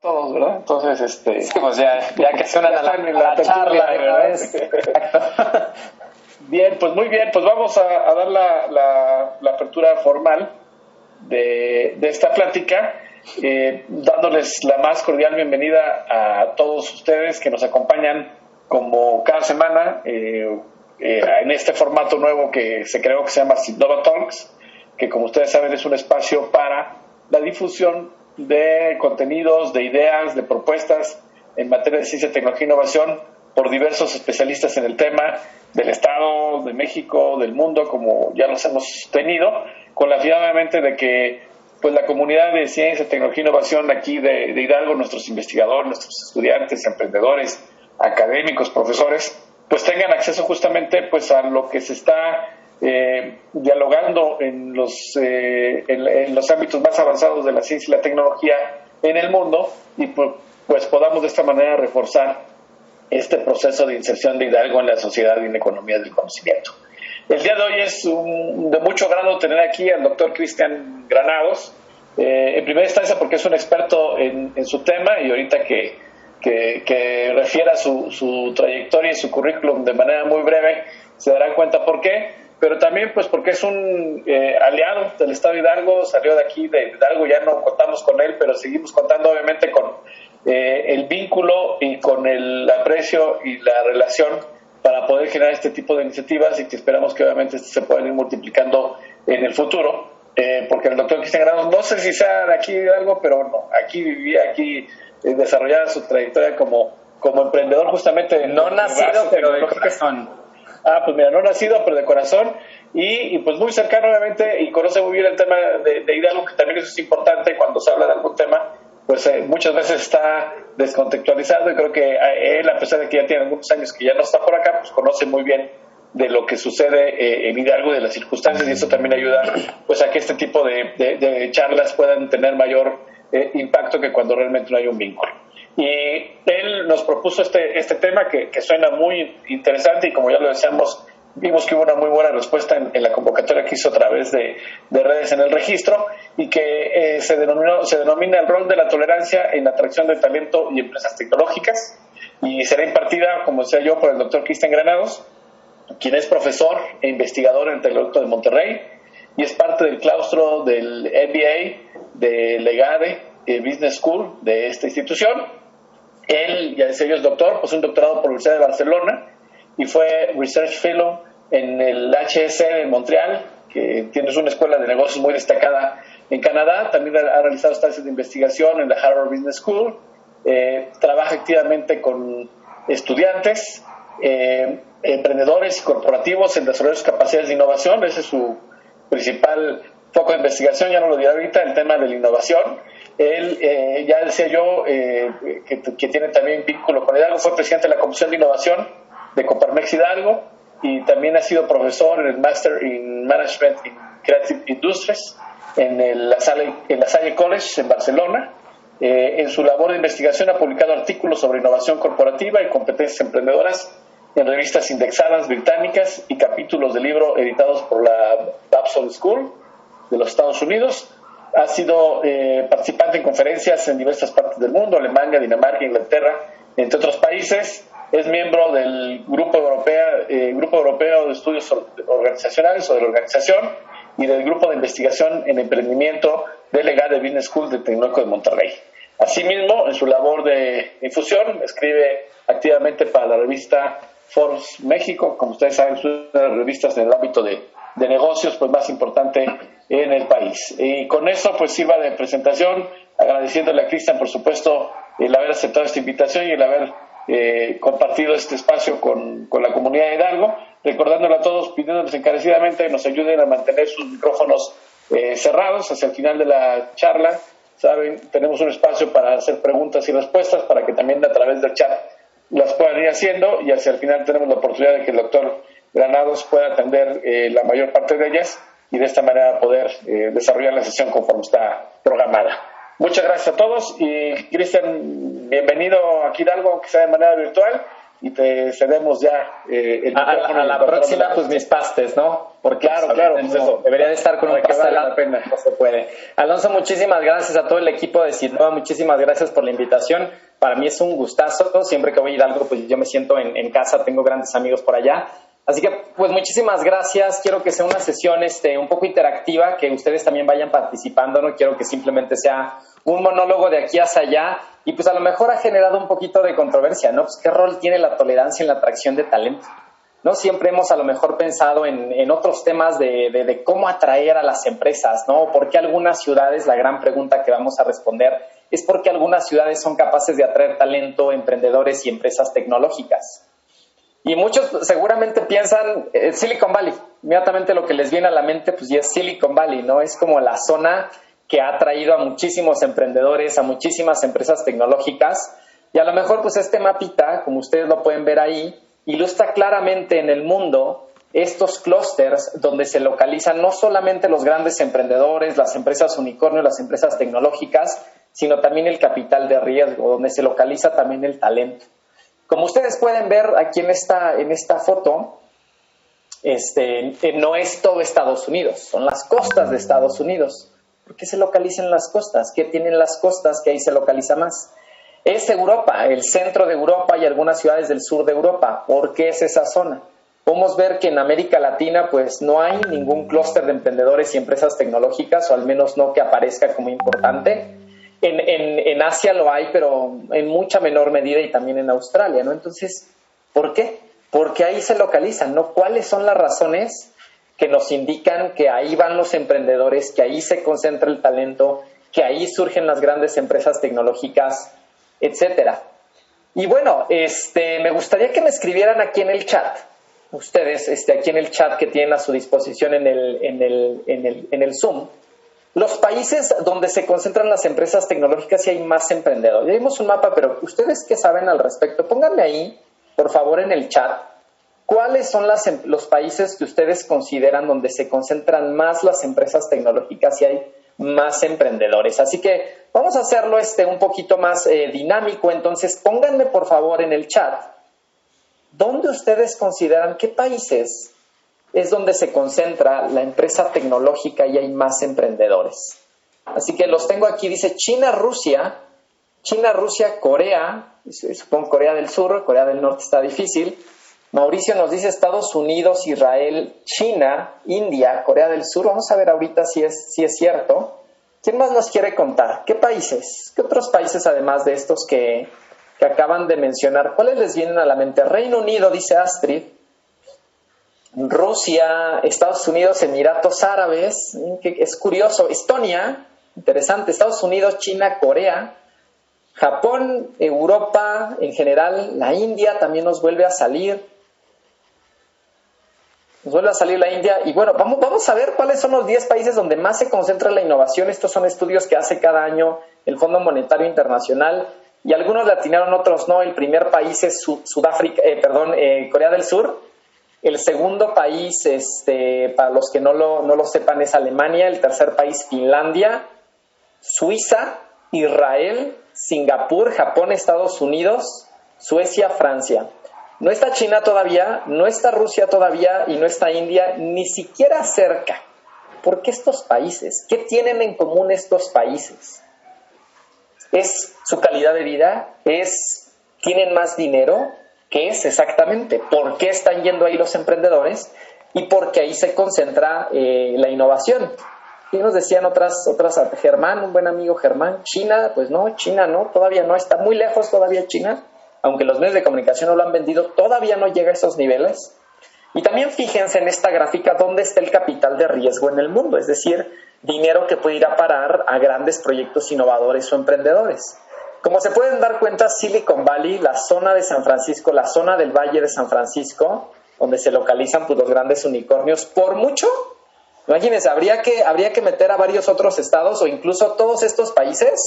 todos, ¿verdad? Entonces, Sí, pues ya que suena ya la, están en la la charla tertulia, de una ¿verdad? vez. Exacto. Bien, pues muy bien, pues vamos a dar la apertura formal de esta plática, dándoles la más cordial bienvenida a todos ustedes que nos acompañan como cada semana en este formato nuevo que se creó, que se llama Sidnova Talks, que como ustedes saben es un espacio para la difusión de contenidos, de ideas, de propuestas en materia de ciencia, tecnología e innovación por diversos especialistas en el tema del Estado, de México, del mundo, como ya los hemos tenido, con la finalidad obviamente de que pues la comunidad de ciencia, tecnología e innovación aquí de Hidalgo, nuestros investigadores, nuestros estudiantes, emprendedores, académicos, profesores, pues tengan acceso justamente pues a lo que se está dialogando en los ámbitos más avanzados de la ciencia y la tecnología en el mundo y pues podamos de esta manera reforzar este proceso de inserción de Hidalgo en la sociedad y en la economía del conocimiento. El día de hoy es de mucho grado tener aquí al doctor Cristian Granados, en primera instancia porque es un experto en su tema y ahorita que refiera su trayectoria y su currículum de manera muy breve se darán cuenta por qué, pero también pues porque es un aliado del Estado de Hidalgo, salió de aquí de Hidalgo, ya no contamos con él, pero seguimos contando obviamente con el vínculo y con el aprecio y la relación para poder generar este tipo de iniciativas y que esperamos que obviamente se puedan ir multiplicando en el futuro, porque el doctor Cristian Granados, no sé si sea de aquí de algo, pero no, aquí vivía, aquí desarrollaba su trayectoria como emprendedor justamente. No nacido, pero de corazón. Pues mira, no nacido, pero de corazón, y pues muy cercano obviamente, y conoce muy bien el tema de Hidalgo, que también eso es importante cuando se habla de algún tema, pues muchas veces está descontextualizado, y creo que él, a pesar de que ya tiene algunos años que ya no está por acá, pues conoce muy bien de lo que sucede en Hidalgo y de las circunstancias, y eso también ayuda pues a que este tipo de charlas puedan tener mayor impacto que cuando realmente no hay un vínculo. Y él nos propuso este tema que suena muy interesante, y como ya lo decíamos, vimos que hubo una muy buena respuesta en la convocatoria que hizo a través de redes en el registro, y que se denomina el rol de la tolerancia en la atracción de talento y empresas tecnológicas, y será impartida, como decía yo, por el doctor Cristian Granados, quien es profesor e investigador en el Tecnológico de Monterrey y es parte del claustro del MBA de Legade Business School de esta institución. Él, ya decía yo, es doctor, pues un doctorado por la Universidad de Barcelona, y fue Research Fellow en el HEC de Montreal, que tiene una escuela de negocios muy destacada en Canadá. También ha realizado estancias de investigación en la Harvard Business School. Trabaja activamente con estudiantes, emprendedores y corporativos en desarrollar sus capacidades de innovación. Ese es su principal foco de investigación, ya no lo diré ahorita, el tema de la innovación. Él, ya decía yo, que tiene también vínculo con Hidalgo, fue presidente de la Comisión de Innovación de Coparmex Hidalgo, y también ha sido profesor en el Master in Management in Creative Industries en La Salle College en Barcelona. En su labor de investigación ha publicado artículos sobre innovación corporativa y competencias emprendedoras en revistas indexadas británicas y capítulos de libro editados por la Babson School de los Estados Unidos. Ha sido participante en conferencias en diversas partes del mundo, Alemania, Dinamarca, Inglaterra, entre otros países. Es miembro del Grupo Europeo de Estudios Organizacionales o de la organización, y del Grupo de Investigación en Emprendimiento de Legade Business School del Tecnológico de Monterrey. Asimismo, en su labor de difusión, escribe activamente para la revista Forbes México, como ustedes saben, es una de las revistas en el ámbito de negocios pues más importante en el país. Y con eso pues iba de presentación, agradeciéndole a Cristian, por supuesto, el haber aceptado esta invitación y el haber compartido este espacio con la comunidad de Hidalgo, recordándole a todos, pidiéndoles encarecidamente que nos ayuden a mantener sus micrófonos cerrados hacia el final de la charla. Saben, tenemos un espacio para hacer preguntas y respuestas, para que también a través del chat las puedan ir haciendo, y hacia el final tenemos la oportunidad de que el doctor Granados pueda atender la mayor parte de ellas, y de esta manera poder desarrollar la sesión conforme está programada. Muchas gracias a todos, y Cristian, bienvenido aquí a Hidalgo, aunque sea de manera virtual, y te cedemos ya el micrófono. A la próxima, pues mis pastes, ¿no? Porque claro, pues eso. Debería de estar con un pastel, vale la pena. no se puede. Alonso, muchísimas gracias a todo el equipo de Sinova, muchísimas gracias por la invitación. Para mí es un gustazo, siempre que voy a ir a algo, pues yo me siento en casa, tengo grandes amigos por allá. Así que, pues muchísimas gracias. Quiero que sea una sesión un poco interactiva, que ustedes también vayan participando. No quiero que simplemente sea un monólogo de aquí hacia allá. Y pues a lo mejor ha generado un poquito de controversia, ¿no? Pues qué rol tiene la tolerancia en la atracción de talento, ¿no? Siempre hemos a lo mejor pensado en otros temas de cómo atraer a las empresas, ¿no? ¿Por qué algunas ciudades, la gran pregunta que vamos a responder, es por qué algunas ciudades son capaces de atraer talento, emprendedores y empresas tecnológicas? Y muchos seguramente piensan Silicon Valley. Inmediatamente lo que les viene a la mente, pues ya es Silicon Valley, ¿no? Es como la zona que ha traído a muchísimos emprendedores, a muchísimas empresas tecnológicas. Y a lo mejor, pues este mapita, como ustedes lo pueden ver ahí, ilustra claramente en el mundo estos clústeres donde se localizan no solamente los grandes emprendedores, las empresas unicornio, las empresas tecnológicas, sino también el capital de riesgo, donde se localiza también el talento. Como ustedes pueden ver aquí en esta foto, no es todo Estados Unidos, son las costas de Estados Unidos. ¿Por qué se localizan las costas? ¿Qué tienen las costas que ahí se localiza más? Es Europa, el centro de Europa y algunas ciudades del sur de Europa. ¿Por qué es esa zona? Podemos ver que en América Latina pues no hay ningún clúster de emprendedores y empresas tecnológicas, o al menos no que aparezca como importante. En Asia lo hay, pero en mucha menor medida, y también en Australia, ¿no? Entonces, ¿por qué? Porque ahí se localizan, ¿no? ¿Cuáles son las razones que nos indican que ahí van los emprendedores, que ahí se concentra el talento, que ahí surgen las grandes empresas tecnológicas, etcétera? Y bueno, me gustaría que me escribieran aquí en el chat, ustedes, aquí en el chat que tienen a su disposición en el Zoom, los países donde se concentran las empresas tecnológicas y hay más emprendedores. Ya vimos un mapa, pero ¿ustedes qué saben al respecto? Pónganme ahí, por favor, en el chat, ¿cuáles son los países que ustedes consideran donde se concentran más las empresas tecnológicas y hay más emprendedores? Así que vamos a hacerlo un poquito más dinámico. Entonces, pónganme, por favor, en el chat, ¿dónde ustedes consideran qué países es donde se concentra la empresa tecnológica y hay más emprendedores? Así que los tengo aquí. Dice China, Rusia, Corea, supongo Corea del Sur, Corea del Norte está difícil. Mauricio nos dice Estados Unidos, Israel, China, India, Corea del Sur. Vamos a ver ahorita si es cierto. ¿Quién más nos quiere contar? ¿Qué países? ¿Qué otros países además de estos que acaban de mencionar? ¿Cuáles les vienen a la mente? Reino Unido, dice Astrid. Rusia, Estados Unidos, Emiratos Árabes, que es curioso, Estonia, interesante, Estados Unidos, China, Corea, Japón, Europa en general, la India también nos vuelve a salir la India. Y bueno, vamos a ver cuáles son los 10 países donde más se concentra la innovación. Estos son estudios que hace cada año el Fondo Monetario Internacional, y algunos le atinaron, otros no. El primer país es Corea del Sur. El segundo país, para los que no lo sepan, es Alemania. El tercer país, Finlandia, Suiza, Israel, Singapur, Japón, Estados Unidos, Suecia, Francia. No está China todavía, no está Rusia todavía y no está India, ni siquiera cerca. ¿Por qué estos países? ¿Qué tienen en común estos países? ¿Es su calidad de vida? ¿Tienen más dinero? ¿Qué es exactamente? ¿Por qué están yendo ahí los emprendedores? Y porque ahí se concentra la innovación. Y nos decían otras, Germán, un buen amigo Germán, China, pues no, China no, todavía no, está muy lejos todavía China, aunque los medios de comunicación no lo han vendido, todavía no llega a esos niveles. Y también fíjense en esta gráfica dónde está el capital de riesgo en el mundo, es decir, dinero que puede ir a parar a grandes proyectos innovadores o emprendedores. Como se pueden dar cuenta, Silicon Valley, la zona de San Francisco, la zona del Valle de San Francisco, donde se localizan pues, los grandes unicornios, por mucho, imagínense, habría que meter a varios otros estados o incluso todos estos países,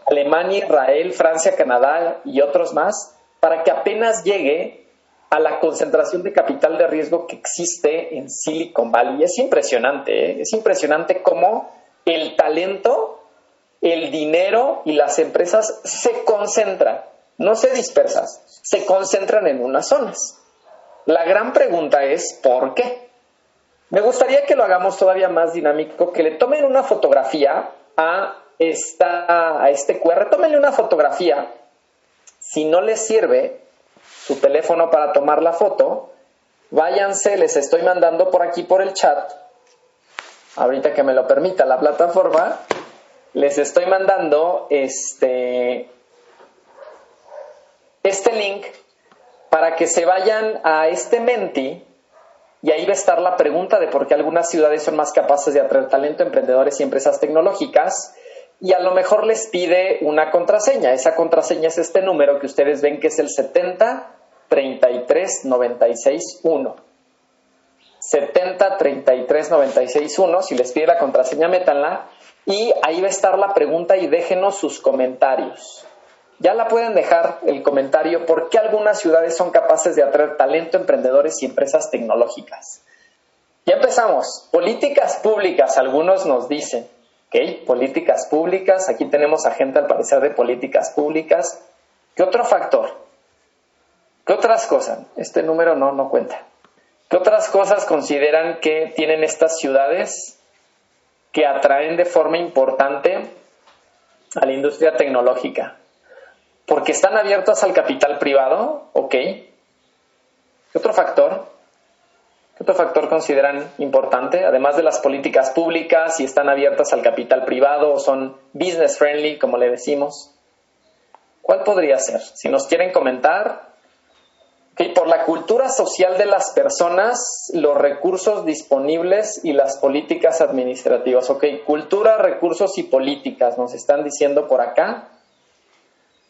Alemania, Israel, Francia, Canadá y otros más, para que apenas llegue a la concentración de capital de riesgo que existe en Silicon Valley. Es impresionante, es impresionante cómo el talento, el dinero y las empresas se concentran no se dispersas, se concentran en unas zonas. La gran pregunta es, ¿por qué? Me gustaría que lo hagamos todavía más dinámico, que le tomen una fotografía a este QR, tómenle una fotografía. Si no les sirve su teléfono para tomar la foto, váyanse, les estoy mandando por aquí por el chat, ahorita que me lo permita la plataforma, les estoy mandando este link para que se vayan a este Menti y ahí va a estar la pregunta de por qué algunas ciudades son más capaces de atraer talento, emprendedores y empresas tecnológicas, y a lo mejor les pide una contraseña. Esa contraseña es este número que ustedes ven que es el 70-33-96-1. 70-33-96-1. Si les pide la contraseña, métanla y ahí va a estar la pregunta y déjenos sus comentarios. Ya la pueden dejar el comentario, ¿por qué algunas ciudades son capaces de atraer talento, emprendedores y empresas tecnológicas? Ya empezamos. Políticas públicas, algunos nos dicen. ¿Ok? Políticas públicas, aquí tenemos a gente al parecer de políticas públicas. ¿Qué otro factor? ¿Qué otras cosas? Este número no cuenta. ¿Qué otras cosas consideran que tienen estas ciudades que atraen de forma importante a la industria tecnológica? Porque están abiertas al capital privado, ¿ok? ¿Qué otro factor? ¿Qué otro factor consideran importante? Además de las políticas públicas, si están abiertas al capital privado o son business friendly, como le decimos. ¿Cuál podría ser? Si nos quieren comentar. Okay, por la cultura social de las personas, los recursos disponibles y las políticas administrativas. Ok, cultura, recursos y políticas, nos están diciendo por acá.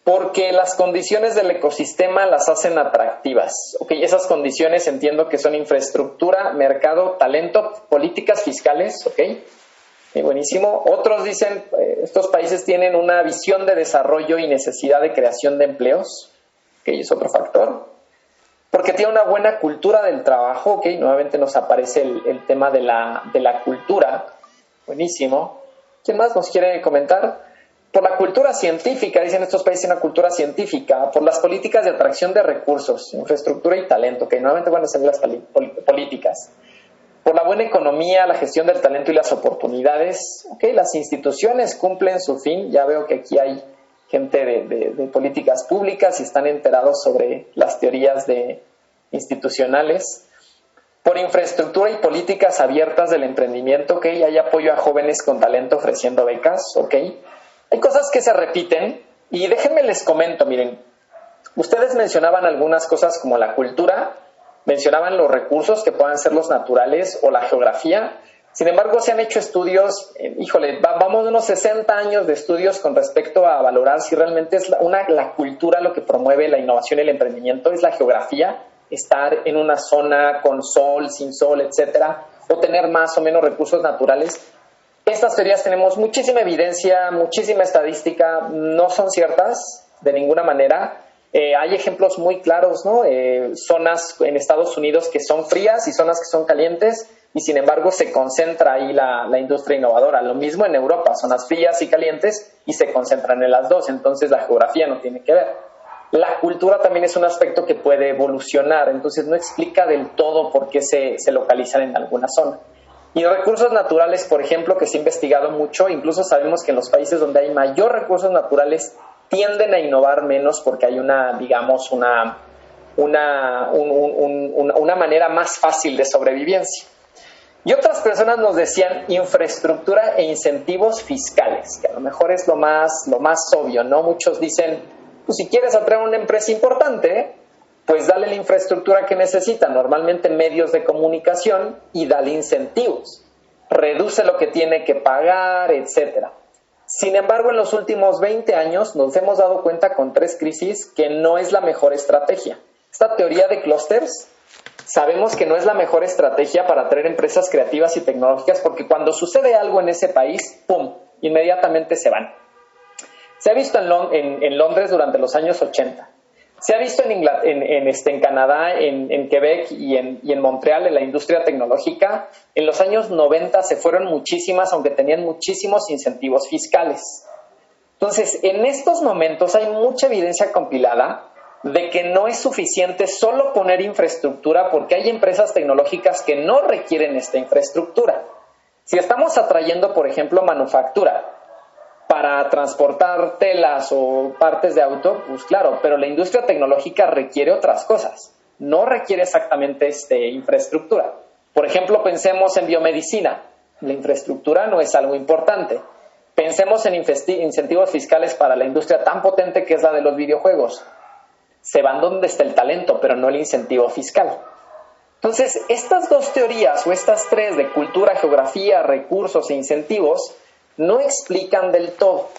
Porque las condiciones del ecosistema las hacen atractivas. Okay, esas condiciones entiendo que son infraestructura, mercado, talento, políticas fiscales. Okay, buenísimo. Otros dicen, estos países tienen una visión de desarrollo y necesidad de creación de empleos. Okay, es otro factor. Porque tiene una buena cultura del trabajo. Okay, nuevamente nos aparece el tema de la cultura. Buenísimo. ¿Quién más nos quiere comentar? Por la cultura científica, dicen estos países una cultura científica, por las políticas de atracción de recursos, infraestructura y talento, que nuevamente van a ser las políticas. Por la buena economía, la gestión del talento y las oportunidades. Okay, las instituciones cumplen su fin. Ya veo que aquí hay gente de políticas públicas y están enterados sobre las teorías institucionales. Por infraestructura y políticas abiertas del emprendimiento, okay, hay apoyo a jóvenes con talento ofreciendo becas, okay. Hay cosas que se repiten y déjenme les comento, miren, ustedes mencionaban algunas cosas como la cultura, mencionaban los recursos que puedan ser los naturales o la geografía. Sin embargo, se han hecho estudios, vamos de unos 60 años de estudios con respecto a valorar si realmente es la cultura lo que promueve la innovación y el emprendimiento, es la geografía, estar en una zona con sol, sin sol, etcétera, o tener más o menos recursos naturales. Estas teorías tenemos muchísima evidencia, muchísima estadística, no son ciertas de ninguna manera. Hay ejemplos muy claros, ¿no? Zonas en Estados Unidos que son frías y zonas que son calientes y sin embargo se concentra ahí la industria innovadora. Lo mismo en Europa, zonas frías y calientes y se concentran en las dos, entonces la geografía no tiene que ver. La cultura también es un aspecto que puede evolucionar, entonces no explica del todo por qué se localizan en alguna zona. Y recursos naturales, por ejemplo, que se ha investigado mucho, incluso sabemos que en los países donde hay mayor recursos naturales tienden a innovar menos porque hay una manera más fácil de sobrevivencia. Y otras personas nos decían infraestructura e incentivos fiscales, que a lo mejor es lo más obvio, ¿no? Muchos dicen, pues si quieres atraer una empresa importante, pues dale la infraestructura que necesita, normalmente medios de comunicación, y dale incentivos. Reduce lo que tiene que pagar, etcétera. Sin embargo, en los últimos 20 años nos hemos dado cuenta con 3 crisis que no es la mejor estrategia. Esta teoría de clústeres, sabemos que no es la mejor estrategia para atraer empresas creativas y tecnológicas porque cuando sucede algo en ese país, ¡pum!, inmediatamente se van. Se ha visto en Londres durante los años 80. Se ha visto en Canadá, en Quebec y en Montreal, en la industria tecnológica. En los años 90 se fueron muchísimas, aunque tenían muchísimos incentivos fiscales. Entonces, en estos momentos hay mucha evidencia compilada de que no es suficiente solo poner infraestructura, porque hay empresas tecnológicas que no requieren esta infraestructura. Si estamos atrayendo, por ejemplo, manufactura para transportar telas o partes de auto, pues claro, pero la industria tecnológica requiere otras cosas, no requiere exactamente infraestructura. Por ejemplo, pensemos en biomedicina, la infraestructura no es algo importante. Pensemos en incentivos fiscales para la industria tan potente que es la de los videojuegos. Se van donde está el talento, pero no el incentivo fiscal. Entonces, estas dos teorías o estas tres de cultura, geografía, recursos e incentivos no explican del todo.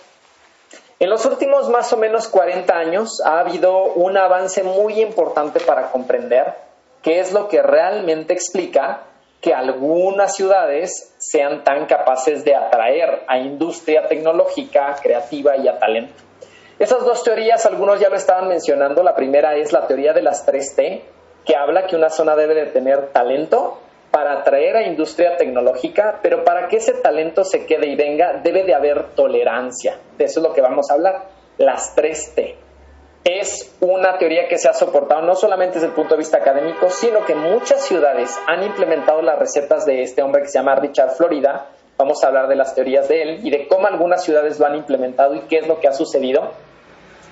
En los últimos más o menos 40 años ha habido un avance muy importante para comprender qué es lo que realmente explica que algunas ciudades sean tan capaces de atraer a industria tecnológica, creativa y a talento. Esas dos teorías, algunos ya lo estaban mencionando. La primera es la teoría de las 3T, que habla que una zona debe de tener talento para atraer a industria tecnológica, pero para que ese talento se quede y venga, debe de haber tolerancia. De eso es lo que vamos a hablar, las 3T. Es una teoría que se ha soportado no solamente desde el punto de vista académico, sino que muchas ciudades han implementado las recetas de este hombre que se llama Richard Florida. Vamos a hablar de las teorías de él y de cómo algunas ciudades lo han implementado y qué es lo que ha sucedido.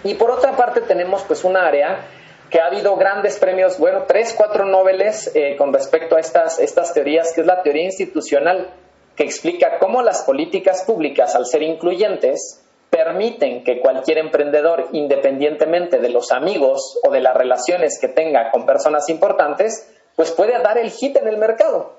Y por otra parte tenemos pues una área que ha habido grandes premios, 3, 4 Nobeles con respecto a estas teorías, que es la teoría institucional, que explica cómo las políticas públicas, al ser incluyentes, permiten que cualquier emprendedor, independientemente de los amigos o de las relaciones que tenga con personas importantes, pues puede dar el hit en el mercado.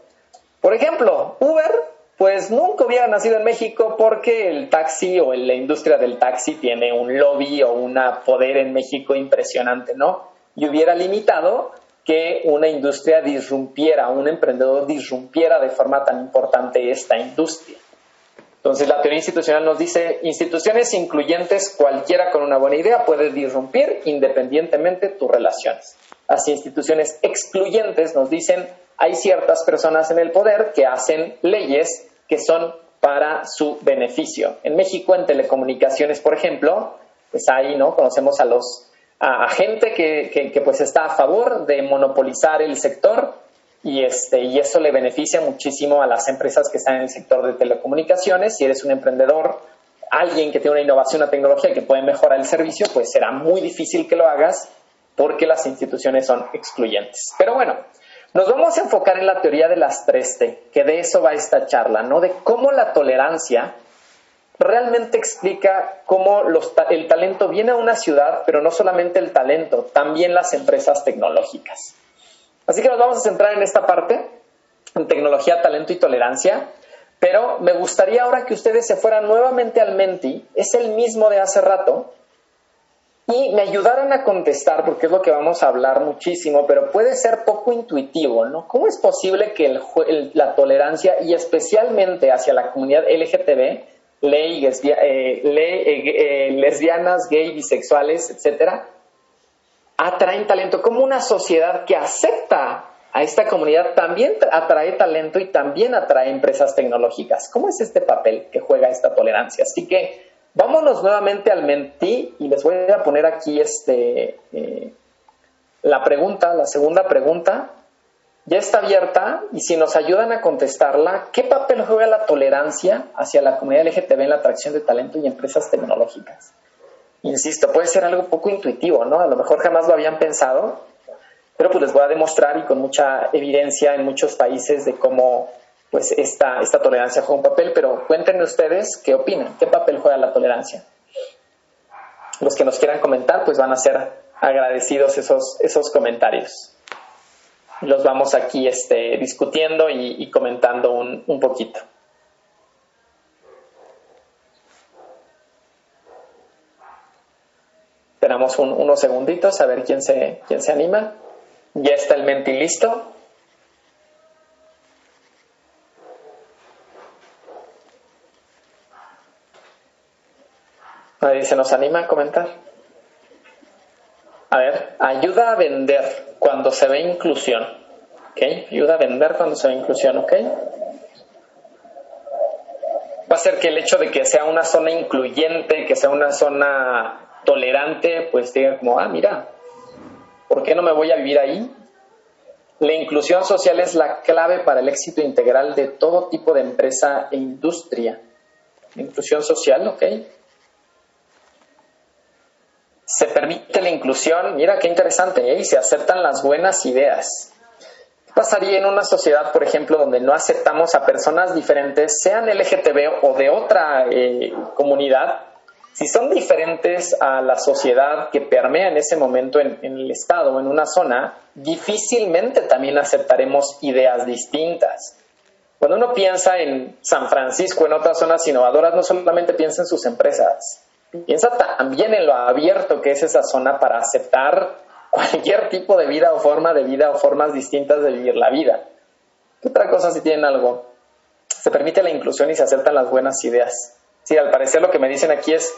Por ejemplo, Uber, pues nunca hubiera nacido en México porque el taxi o la industria del taxi tiene un lobby o un poder en México impresionante, ¿no? Y hubiera limitado que una industria disrumpiera, un emprendedor disrumpiera de forma tan importante esta industria. Entonces, la teoría institucional nos dice, instituciones incluyentes, cualquiera con una buena idea puede disrumpir independientemente de tus relaciones. Las instituciones excluyentes nos dicen, hay ciertas personas en el poder que hacen leyes que son para su beneficio. En México, en telecomunicaciones, por ejemplo, pues ahí, ¿no? Conocemos a gente que pues está a favor de monopolizar el sector y eso le beneficia muchísimo a las empresas que están en el sector de telecomunicaciones. Si eres un emprendedor, alguien que tiene una innovación, una tecnología que puede mejorar el servicio, pues será muy difícil que lo hagas porque las instituciones son excluyentes. Pero bueno, nos vamos a enfocar en la teoría de las 3T, que de eso va esta charla, ¿no? De cómo la tolerancia realmente explica cómo el talento viene a una ciudad, pero no solamente el talento, también las empresas tecnológicas. Así que nos vamos a centrar en esta parte, en tecnología, talento y tolerancia, pero me gustaría ahora que ustedes se fueran nuevamente al Menti, es el mismo de hace rato, y me ayudaran a contestar, porque es lo que vamos a hablar muchísimo, pero puede ser poco intuitivo, ¿no? ¿Cómo es posible que la tolerancia, y especialmente hacia la comunidad LGTB, lesbianas, gay, bisexuales, etcétera, atraen talento? Como una sociedad que acepta a esta comunidad también atrae talento y también atrae empresas tecnológicas. ¿Cómo es este papel que juega esta tolerancia? Así que vámonos nuevamente al Menti y les voy a poner aquí la segunda pregunta. Ya está abierta y si nos ayudan a contestarla, ¿qué papel juega la tolerancia hacia la comunidad LGTB en la atracción de talento y empresas tecnológicas? Insisto, puede ser algo poco intuitivo, ¿no? A lo mejor jamás lo habían pensado, pero pues les voy a demostrar y con mucha evidencia en muchos países de cómo pues esta tolerancia juega un papel, pero cuéntenme ustedes qué opinan, qué papel juega la tolerancia. Los que nos quieran comentar pues van a ser agradecidos esos comentarios. Los vamos aquí discutiendo y comentando un poquito. Esperamos unos segunditos a ver quién se anima. Ya está el Menti listo. ¿Nadie se nos anima a comentar? A ver, ayuda a vender cuando se ve inclusión. ¿Ok? Ayuda a vender cuando se ve inclusión, ¿ok? hacer que el hecho de que sea una zona incluyente, que sea una zona tolerante, pues diga como, mira, ¿por qué no me voy a vivir ahí? La inclusión social es la clave para el éxito integral de todo tipo de empresa e industria. Inclusión social, ¿ok? Se permite la inclusión, mira qué interesante, ¿eh? Y se aceptan las buenas ideas. ¿Qué pasaría en una sociedad, por ejemplo, donde no aceptamos a personas diferentes, sean LGTB o de otra comunidad? Si son diferentes a la sociedad que permea en ese momento en el estado o en una zona, difícilmente también aceptaremos ideas distintas. Cuando uno piensa en San Francisco, en otras zonas innovadoras, no solamente piensa en sus empresas, piensa también en lo abierto que es esa zona para aceptar cualquier tipo de vida o forma de vida o formas distintas de vivir la vida. ¿Qué otra cosa si tienen algo? Se permite la inclusión y se aceptan las buenas ideas. Sí, al parecer lo que me dicen aquí es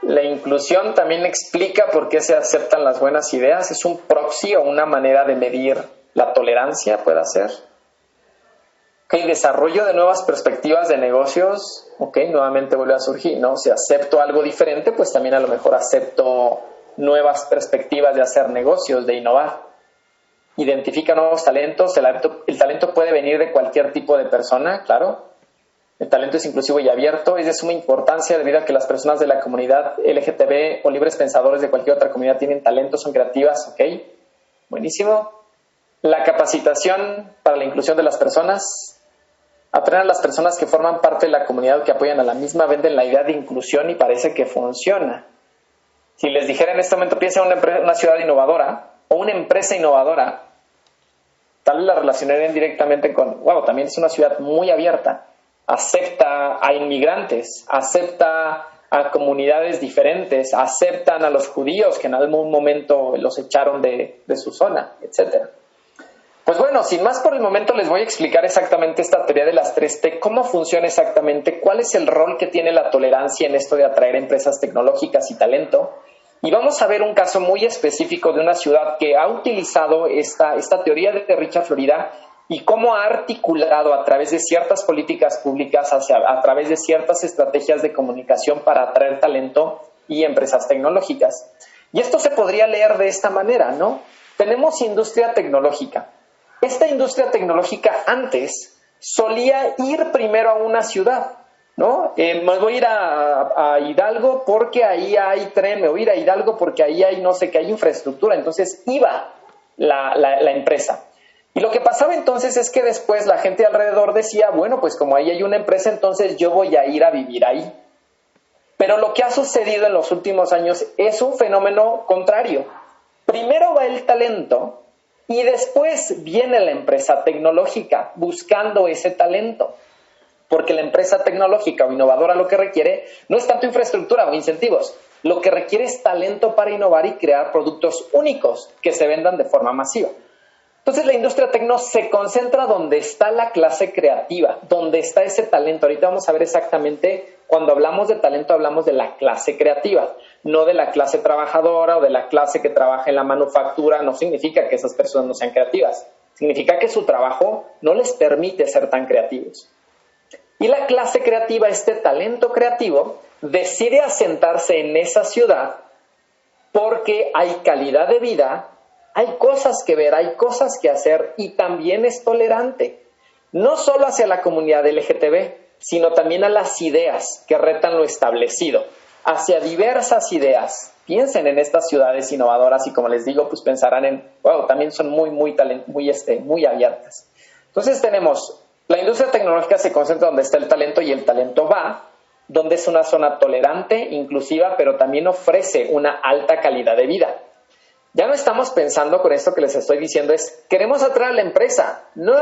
la inclusión también explica por qué se aceptan las buenas ideas. Es un proxy o una manera de medir la tolerancia, puede ser. Ok, desarrollo de nuevas perspectivas de negocios. Ok, nuevamente vuelve a surgir, ¿no? Si acepto algo diferente, pues también a lo mejor acepto nuevas perspectivas de hacer negocios, de innovar. Identifica nuevos talentos. El talento puede venir de cualquier tipo de persona, claro. El talento es inclusivo y abierto, es de suma importancia debido a que las personas de la comunidad LGTB o libres pensadores de cualquier otra comunidad tienen talentos, son creativas, ¿ok? Buenísimo. La capacitación para la inclusión de las personas. Atraer a las personas que forman parte de la comunidad o que apoyan a la misma, venden la idea de inclusión y parece que funciona. Si les dijera en este momento, piensa en una ciudad innovadora o una empresa innovadora, tal vez la relacionarían directamente con, wow, también es una ciudad muy abierta. Acepta a inmigrantes, acepta a comunidades diferentes, aceptan a los judíos que en algún momento los echaron de su zona, etc. Pues bueno, sin más por el momento les voy a explicar exactamente esta teoría de las 3T, cómo funciona exactamente, cuál es el rol que tiene la tolerancia en esto de atraer empresas tecnológicas y talento. Y vamos a ver un caso muy específico de una ciudad que ha utilizado esta teoría de Richard Florida y cómo ha articulado a través de ciertas políticas públicas, a través de ciertas estrategias de comunicación para atraer talento y empresas tecnológicas. Y esto se podría leer de esta manera, ¿no? Tenemos industria tecnológica. Esta industria tecnológica antes solía ir primero a una ciudad, ¿no? Me voy a ir a Hidalgo porque ahí hay tren, me voy a ir a Hidalgo porque ahí hay no sé qué, hay infraestructura. Entonces iba la empresa. Y lo que pasaba entonces es que después la gente alrededor decía, bueno, pues como ahí hay una empresa, entonces yo voy a ir a vivir ahí. Pero lo que ha sucedido en los últimos años es un fenómeno contrario. Primero va el talento y después viene la empresa tecnológica buscando ese talento. Porque la empresa tecnológica o innovadora lo que requiere no es tanto infraestructura o incentivos. Lo que requiere es talento para innovar y crear productos únicos que se vendan de forma masiva. Entonces la industria tecno se concentra donde está la clase creativa, donde está ese talento. Ahorita vamos a ver exactamente, cuando hablamos de talento hablamos de la clase creativa, no de la clase trabajadora o de la clase que trabaja en la manufactura. No significa que esas personas no sean creativas, significa que su trabajo no les permite ser tan creativos. Y la clase creativa, este talento creativo, decide asentarse en esa ciudad porque hay calidad de vida, hay cosas que ver, hay cosas que hacer y también es tolerante. No solo hacia la comunidad LGTB, sino también a las ideas que retan lo establecido, hacia diversas ideas. Piensen en estas ciudades innovadoras y como les digo, pues pensarán en, wow, también son muy abiertas. Entonces tenemos, la industria tecnológica se concentra donde está el talento y el talento va, donde es una zona tolerante, inclusiva, pero también ofrece una alta calidad de vida. Ya no estamos pensando con esto que les estoy diciendo es, queremos atraer a la empresa. No.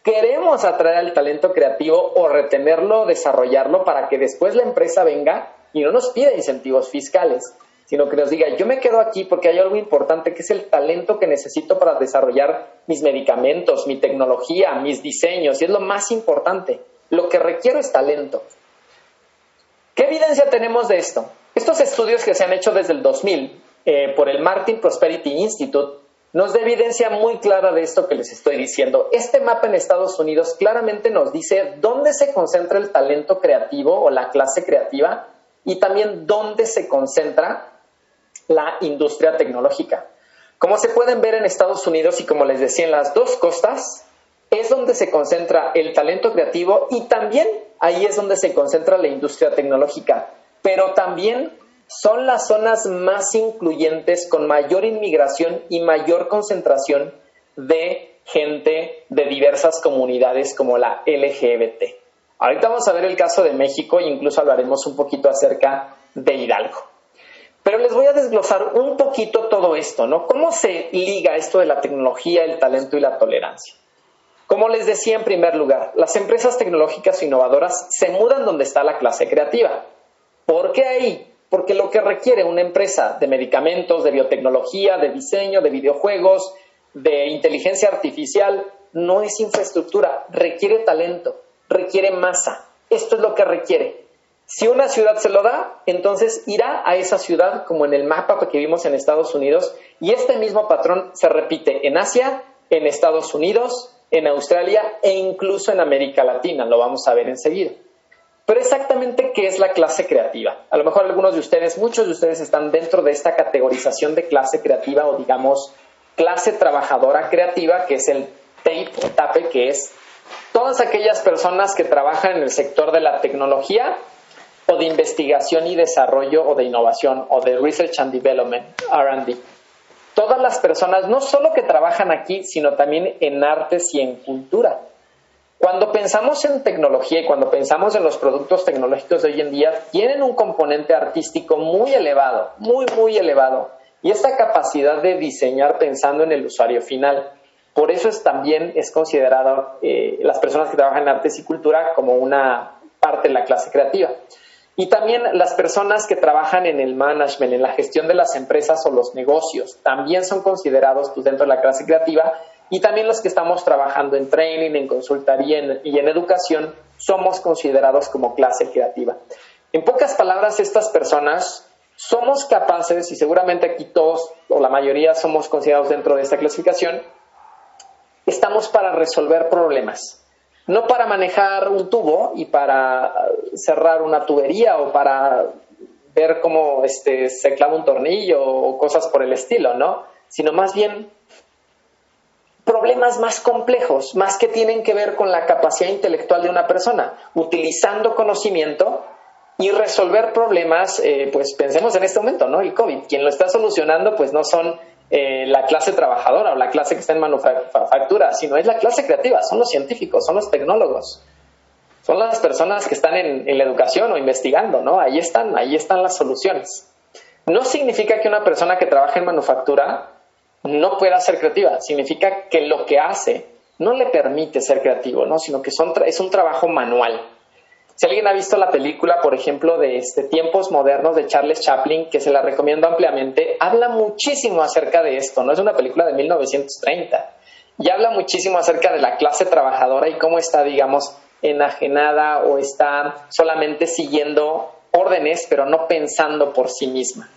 Queremos atraer al talento creativo o retenerlo, desarrollarlo para que después la empresa venga y no nos pida incentivos fiscales, sino que nos diga, yo me quedo aquí porque hay algo importante que es el talento que necesito para desarrollar mis medicamentos, mi tecnología, mis diseños, y es lo más importante. Lo que requiero es talento. ¿Qué evidencia tenemos de esto? Estos estudios que se han hecho desde el 2000 por el Martin Prosperity Institute nos da evidencia muy clara de esto que les estoy diciendo. Este mapa en Estados Unidos claramente nos dice dónde se concentra el talento creativo o la clase creativa y también dónde se concentra la industria tecnológica. Como se pueden ver en Estados Unidos y como les decía en las dos costas, es donde se concentra el talento creativo y también ahí es donde se concentra la industria tecnológica. Pero también son las zonas más incluyentes con mayor inmigración y mayor concentración de gente de diversas comunidades como la LGBT. Ahorita vamos a ver el caso de México e incluso hablaremos un poquito acerca de Hidalgo. Pero les voy a desglosar un poquito todo esto, ¿no? ¿Cómo se liga esto de la tecnología, el talento y la tolerancia? Como les decía en primer lugar, las empresas tecnológicas e innovadoras se mudan donde está la clase creativa. ¿Por qué ahí? Porque lo que requiere una empresa de medicamentos, de biotecnología, de diseño, de videojuegos, de inteligencia artificial, no es infraestructura, requiere talento, requiere masa. Esto es lo que requiere. Si una ciudad se lo da, entonces irá a esa ciudad como en el mapa que vimos en Estados Unidos y este mismo patrón se repite en Asia, en Estados Unidos, en Australia e incluso en América Latina. Lo vamos a ver enseguida. Pero exactamente, ¿qué es la clase creativa? A lo mejor algunos de ustedes, muchos de ustedes están dentro de esta categorización de clase creativa o digamos clase trabajadora creativa, que es el TAPE o TAPE, que es todas aquellas personas que trabajan en el sector de la tecnología o de investigación y desarrollo o de innovación o de Research and Development, R&D. Todas las personas, no solo que trabajan aquí, sino también en artes y en cultura. Cuando pensamos en tecnología y cuando pensamos en los productos tecnológicos de hoy en día, tienen un componente artístico muy elevado, muy elevado. Y esta capacidad de diseñar pensando en el usuario final. Por eso también es considerado las personas que trabajan en artes y cultura como una parte de la clase creativa. Y también las personas que trabajan en el management, en la gestión de las empresas o los negocios, también son considerados pues, dentro de la clase creativa. Y también los que estamos trabajando en training, en consultoría y en educación, somos considerados como clase creativa. En pocas palabras, estas personas somos capaces, y seguramente aquí todos o la mayoría somos considerados dentro de esta clasificación, estamos para resolver problemas. No para manejar un tubo y para cerrar una tubería o para ver cómo se clava un tornillo o cosas por el estilo, ¿no? Sino más bien problemas más complejos, más que tienen que ver con la capacidad intelectual de una persona, utilizando conocimiento y resolver problemas, pues pensemos en este momento, ¿no? El COVID, quien lo está solucionando, pues no son la clase trabajadora o la clase que está en manufactura, sino es la clase creativa, son los científicos, son los tecnólogos, son las personas que están en la educación o investigando, ¿no? Ahí están las soluciones. No significa que una persona que trabaja en manufactura no pueda ser creativa, significa que lo que hace no le permite ser creativo, ¿no? Sino que es un trabajo manual. Si alguien ha visto la película, por ejemplo, de Tiempos Modernos de Charles Chaplin, que se la recomiendo ampliamente, habla muchísimo acerca de esto, ¿no? Es una película de 1930 y habla muchísimo acerca de la clase trabajadora y cómo está, digamos, enajenada o está solamente siguiendo órdenes, pero no pensando por sí misma.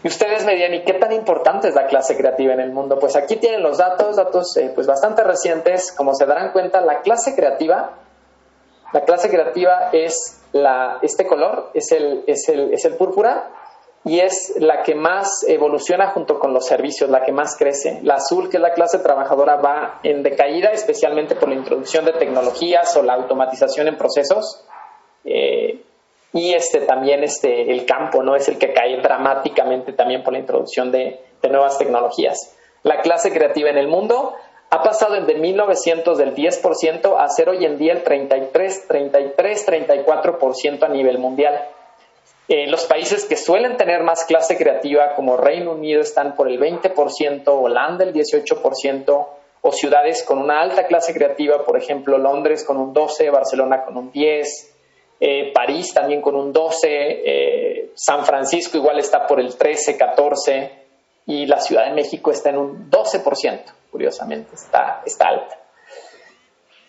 Y ustedes me dirán, ¿y qué tan importante es la clase creativa en el mundo? Pues aquí tienen los datos pues bastante recientes. Como se darán cuenta, la clase creativa es este color, es el púrpura, y es la que más evoluciona junto con los servicios, la que más crece. La azul, que es la clase trabajadora, va en decaída, especialmente por la introducción de tecnologías o la automatización en procesos. Y también el campo, ¿no? Es el que cae dramáticamente también por la introducción de nuevas tecnologías. La clase creativa en el mundo ha pasado de 1900 del 10% a ser hoy en día el 34% a nivel mundial. Los países que suelen tener más clase creativa, como Reino Unido, están por el 20%, Holanda el 18%, o ciudades con una alta clase creativa, por ejemplo, Londres con un 12%, Barcelona con un 10%, París también con un 12%, San Francisco igual está por el 13%, 14%, y la Ciudad de México está en un 12%, curiosamente, está alta.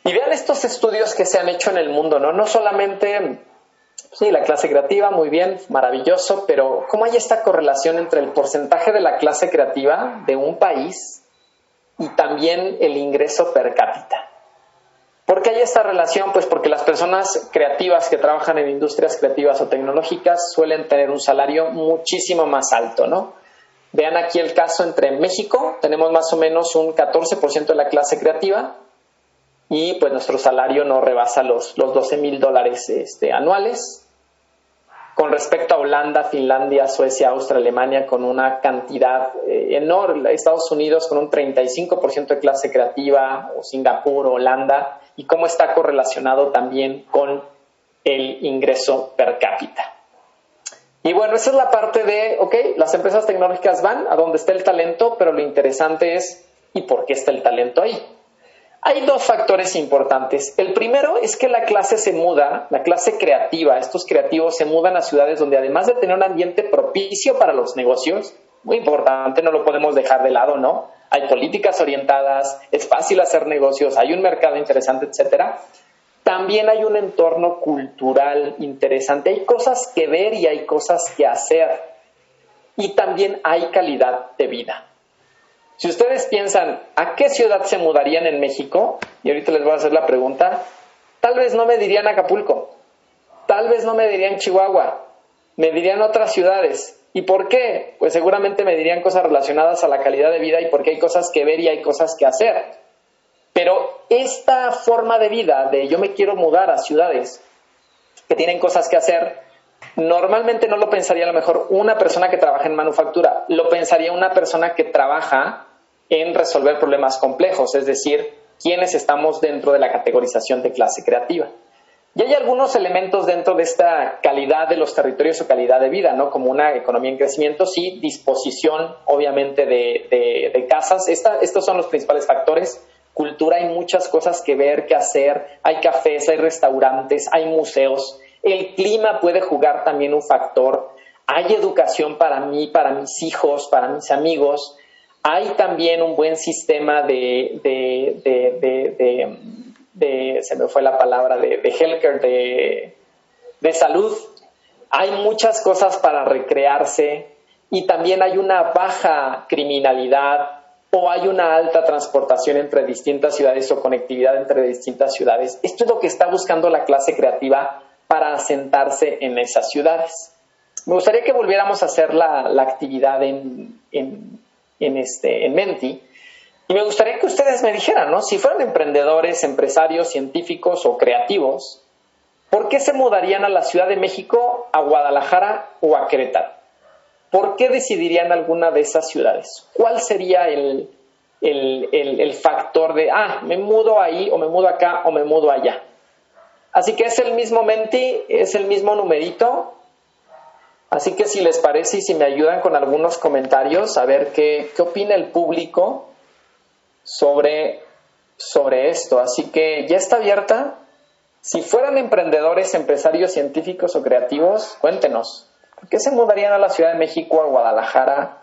Y vean estos estudios que se han hecho en el mundo, ¿no? No solamente Sí, la clase creativa, muy bien, maravilloso, pero ¿cómo hay esta correlación entre el porcentaje de la clase creativa de un país y también el ingreso per cápita? ¿Por qué hay esta relación? Pues porque las personas creativas que trabajan en industrias creativas o tecnológicas suelen tener un salario muchísimo más alto, ¿no? Vean aquí el caso entre México, tenemos más o menos un 14% de la clase creativa y pues nuestro salario no rebasa los $12,000 anuales. Con respecto a Holanda, Finlandia, Suecia, Austria, Alemania, con una cantidad enorme, Estados Unidos con un 35% de clase creativa, o Singapur, o Holanda, y cómo está correlacionado también con el ingreso per cápita. Y bueno, esa es la parte de, ok, las empresas tecnológicas van a donde está el talento, pero lo interesante es, ¿y por qué está el talento ahí? Hay dos factores importantes. El primero es que la clase se muda, la clase creativa, estos creativos se mudan a ciudades donde además de tener un ambiente propicio para los negocios, muy importante, no lo podemos dejar de lado, ¿no? Hay políticas orientadas, es fácil hacer negocios, hay un mercado interesante, etcétera. También hay un entorno cultural interesante, hay cosas que ver y hay cosas que hacer. Y también hay calidad de vida. Si ustedes piensan, ¿a qué ciudad se mudarían en México? Y ahorita les voy a hacer la pregunta. Tal vez no me dirían Acapulco. Tal vez no me dirían Chihuahua. Me dirían otras ciudades. ¿Y por qué? Pues seguramente me dirían cosas relacionadas a la calidad de vida y porque hay cosas que ver y hay cosas que hacer. Pero esta forma de vida de yo me quiero mudar a ciudades que tienen cosas que hacer, normalmente no lo pensaría a lo mejor una persona que trabaja en manufactura, lo pensaría una persona que trabaja en resolver problemas complejos, es decir, quienes estamos dentro de la categorización de clase creativa. Y hay algunos elementos dentro de esta calidad de los territorios o calidad de vida, ¿no? Como una economía en crecimiento, sí, disposición obviamente de casas, estos son los principales factores. Cultura, hay muchas cosas que ver, que hacer, hay cafés, hay restaurantes, hay museos. El clima puede jugar también un factor. Hay educación para mí, para mis hijos, para mis amigos. Hay también un buen sistema se me fue la palabra, de healthcare, de salud. Hay muchas cosas para recrearse y también hay una baja criminalidad o hay una alta transportación entre distintas ciudades o conectividad entre distintas ciudades. Esto es lo que está buscando la clase creativa para asentarse en esas ciudades. Me gustaría que volviéramos a hacer la actividad en Menti, y me gustaría que ustedes me dijeran, ¿no? Si fueran emprendedores, empresarios, científicos o creativos, ¿por qué se mudarían a la Ciudad de México, a Guadalajara o a Querétaro? ¿Por qué decidirían alguna de esas ciudades? ¿Cuál sería el factor de, me mudo ahí, o me mudo acá, o me mudo allá? Así que es el mismo Menti, es el mismo numerito. Así que si les parece y si me ayudan con algunos comentarios, a ver qué opina el público sobre esto. Así que ya está abierta. Si fueran emprendedores, empresarios, científicos o creativos, cuéntenos. ¿Por qué se mudarían a la Ciudad de México, a Guadalajara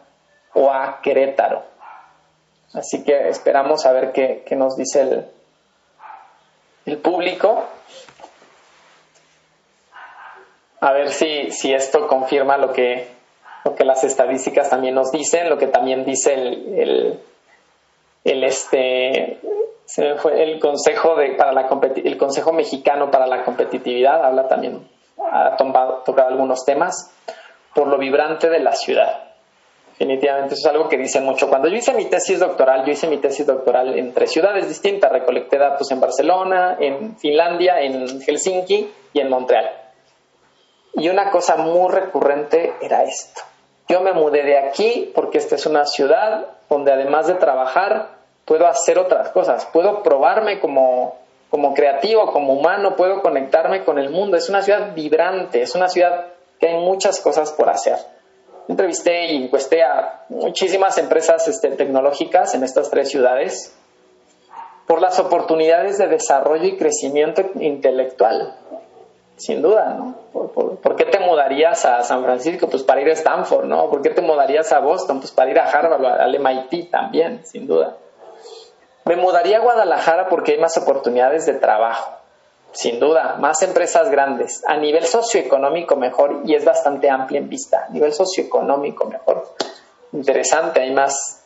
o a Querétaro? Así que esperamos a ver qué nos dice el público. A ver si esto confirma lo que las estadísticas también nos dicen, lo que también dice el Consejo el Consejo Mexicano para la Competitividad habla también, ha tocado algunos temas por lo vibrante de la ciudad. Definitivamente eso es algo que dicen mucho. Cuando yo hice mi tesis doctoral en 3 ciudades distintas. Recolecté datos en Barcelona, en Finlandia, en Helsinki y en Montreal. Y una cosa muy recurrente era esto. Yo me mudé de aquí porque esta es una ciudad donde además de trabajar puedo hacer otras cosas. Puedo probarme como creativo, como humano, puedo conectarme con el mundo. Es una ciudad vibrante, es una ciudad que hay muchas cosas por hacer. Entrevisté y encuesté a muchísimas empresas tecnológicas en estas 3 ciudades por las oportunidades de desarrollo y crecimiento intelectual. Sin duda, ¿no? ¿Por qué te mudarías a San Francisco? Pues para ir a Stanford, ¿no? ¿Por qué te mudarías a Boston? Pues para ir a Harvard, al MIT también, sin duda. Me mudaría a Guadalajara porque hay más oportunidades de trabajo. Sin duda, más empresas grandes. A nivel socioeconómico mejor, y es bastante amplia en vista. A nivel socioeconómico mejor. Interesante, hay más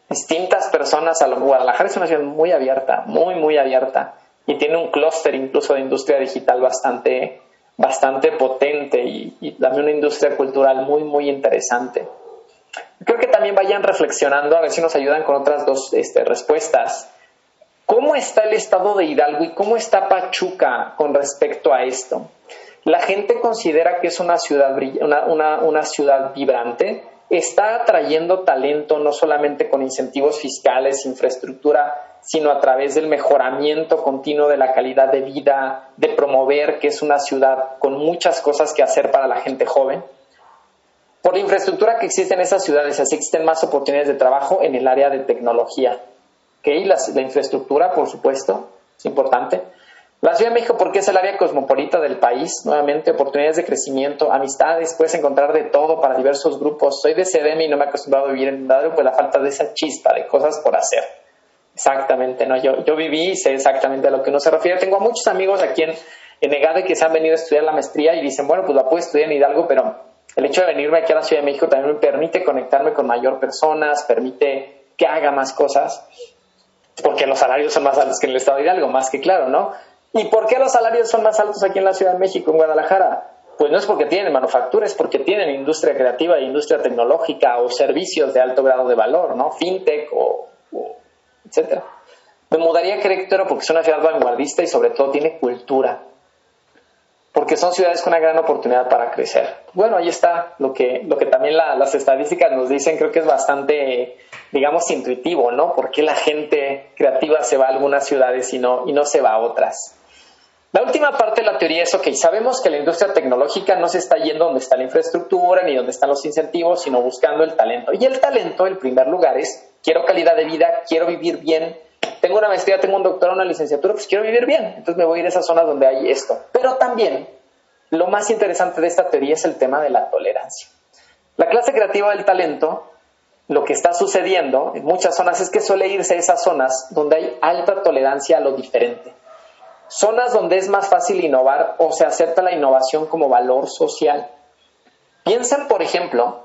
distintas personas. Guadalajara es una ciudad muy abierta, muy abierta. Y tiene un clúster incluso de industria digital bastante potente y también una industria cultural muy interesante. Creo que también vayan reflexionando, a ver si nos ayudan con otras dos respuestas. ¿Cómo está el estado de Hidalgo y cómo está Pachuca con respecto a esto? La gente considera que es una ciudad vibrante, está atrayendo talento no solamente con incentivos fiscales, infraestructura, sino a través del mejoramiento continuo de la calidad de vida, de promover que es una ciudad con muchas cosas que hacer para la gente joven. Por la infraestructura que existe en esas ciudades, así existen más oportunidades de trabajo en el área de tecnología. ¿Okay? La infraestructura, por supuesto, es importante. La Ciudad de México, porque es el área cosmopolita del país, nuevamente, oportunidades de crecimiento, amistades, puedes encontrar de todo para diversos grupos. Soy de CDM y no me he acostumbrado a vivir en Hidalgo, pues la falta de esa chispa de cosas por hacer. Exactamente, ¿no? Yo viví y sé exactamente a lo que uno se refiere. Tengo muchos amigos aquí en EGADE que se han venido a estudiar la maestría y dicen, bueno, pues la puedo estudiar en Hidalgo, pero el hecho de venirme aquí a la Ciudad de México también me permite conectarme con mayor personas, permite que haga más cosas, porque los salarios son más altos que en el estado de Hidalgo, más que claro, ¿no? ¿Y por qué los salarios son más altos aquí en la Ciudad de México, en Guadalajara? Pues no es porque tienen manufactura, es porque tienen industria creativa, industria tecnológica o servicios de alto grado de valor, ¿no? Fintech o etcétera. Me mudaría a Querétaro porque es una ciudad vanguardista y sobre todo tiene cultura. Porque son ciudades con una gran oportunidad para crecer. Bueno, ahí está lo que también las estadísticas nos dicen. Creo que es bastante, digamos, intuitivo, ¿no? ¿Por qué la gente creativa se va a algunas ciudades y no se va a otras? La última parte de la teoría es, ok, sabemos que la industria tecnológica no se está yendo donde está la infraestructura ni donde están los incentivos, sino buscando el talento. Y el talento, en primer lugar, es quiero calidad de vida, quiero vivir bien, tengo una maestría, tengo un doctorado, una licenciatura, pues quiero vivir bien. Entonces me voy a ir a esas zonas donde hay esto. Pero también, lo más interesante de esta teoría es el tema de la tolerancia. La clase creativa del talento, lo que está sucediendo en muchas zonas es que suele irse a esas zonas donde hay alta tolerancia a lo diferente. Zonas donde es más fácil innovar o se acepta la innovación como valor social. Piensen, por ejemplo,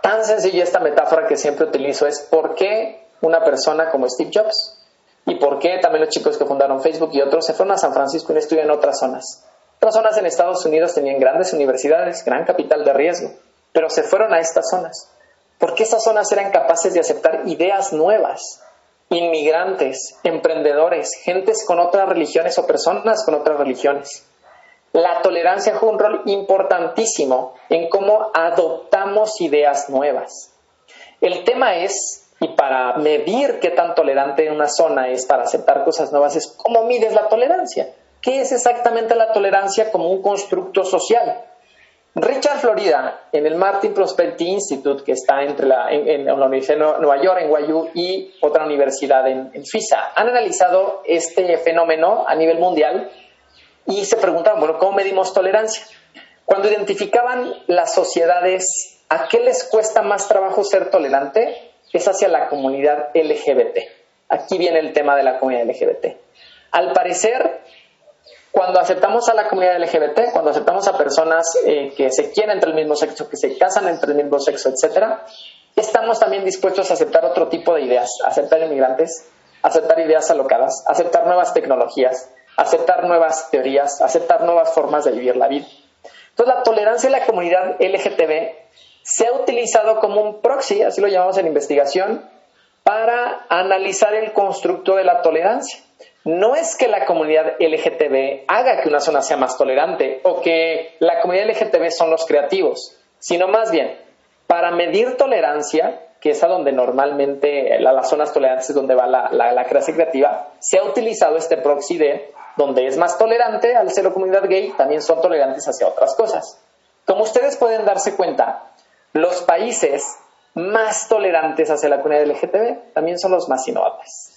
tan sencilla esta metáfora que siempre utilizo es ¿por qué una persona como Steve Jobs y por qué también los chicos que fundaron Facebook y otros se fueron a San Francisco y no estudian en otras zonas? Otras zonas en Estados Unidos tenían grandes universidades, gran capital de riesgo, pero se fueron a estas zonas porque esas zonas eran capaces de aceptar ideas nuevas. Inmigrantes, emprendedores, gentes con otras religiones o personas con otras religiones. La tolerancia juega un rol importantísimo en cómo adoptamos ideas nuevas. El tema es, y para medir qué tan tolerante una zona es para aceptar cosas nuevas, es cómo mides la tolerancia. ¿Qué es exactamente la tolerancia como un constructo social? Richard Florida, en el Martin Prosperity Institute, que está en la Universidad de Nueva York, en NYU, y otra universidad en FISA, han analizado este fenómeno a nivel mundial y se preguntaban, bueno, ¿cómo medimos tolerancia? Cuando identificaban las sociedades, ¿a qué les cuesta más trabajo ser tolerante? Es hacia la comunidad LGBT. Aquí viene el tema de la comunidad LGBT. Al parecer, cuando aceptamos a la comunidad LGBT, cuando aceptamos a personas que se quieren entre el mismo sexo, que se casan entre el mismo sexo, etc., estamos también dispuestos a aceptar otro tipo de ideas, aceptar inmigrantes, aceptar ideas alocadas, aceptar nuevas tecnologías, aceptar nuevas teorías, aceptar nuevas formas de vivir la vida. Entonces, la tolerancia de la comunidad LGTB se ha utilizado como un proxy, así lo llamamos en investigación, para analizar el constructo de la tolerancia. No es que la comunidad LGTB haga que una zona sea más tolerante o que la comunidad LGTB son los creativos, sino más bien, para medir tolerancia, que es a donde normalmente las zonas tolerantes es donde va la clase creativa, se ha utilizado este proxy de donde es más tolerante al ser la comunidad gay, también son tolerantes hacia otras cosas. Como ustedes pueden darse cuenta, los países más tolerantes hacia la comunidad LGTB también son los más innovadores.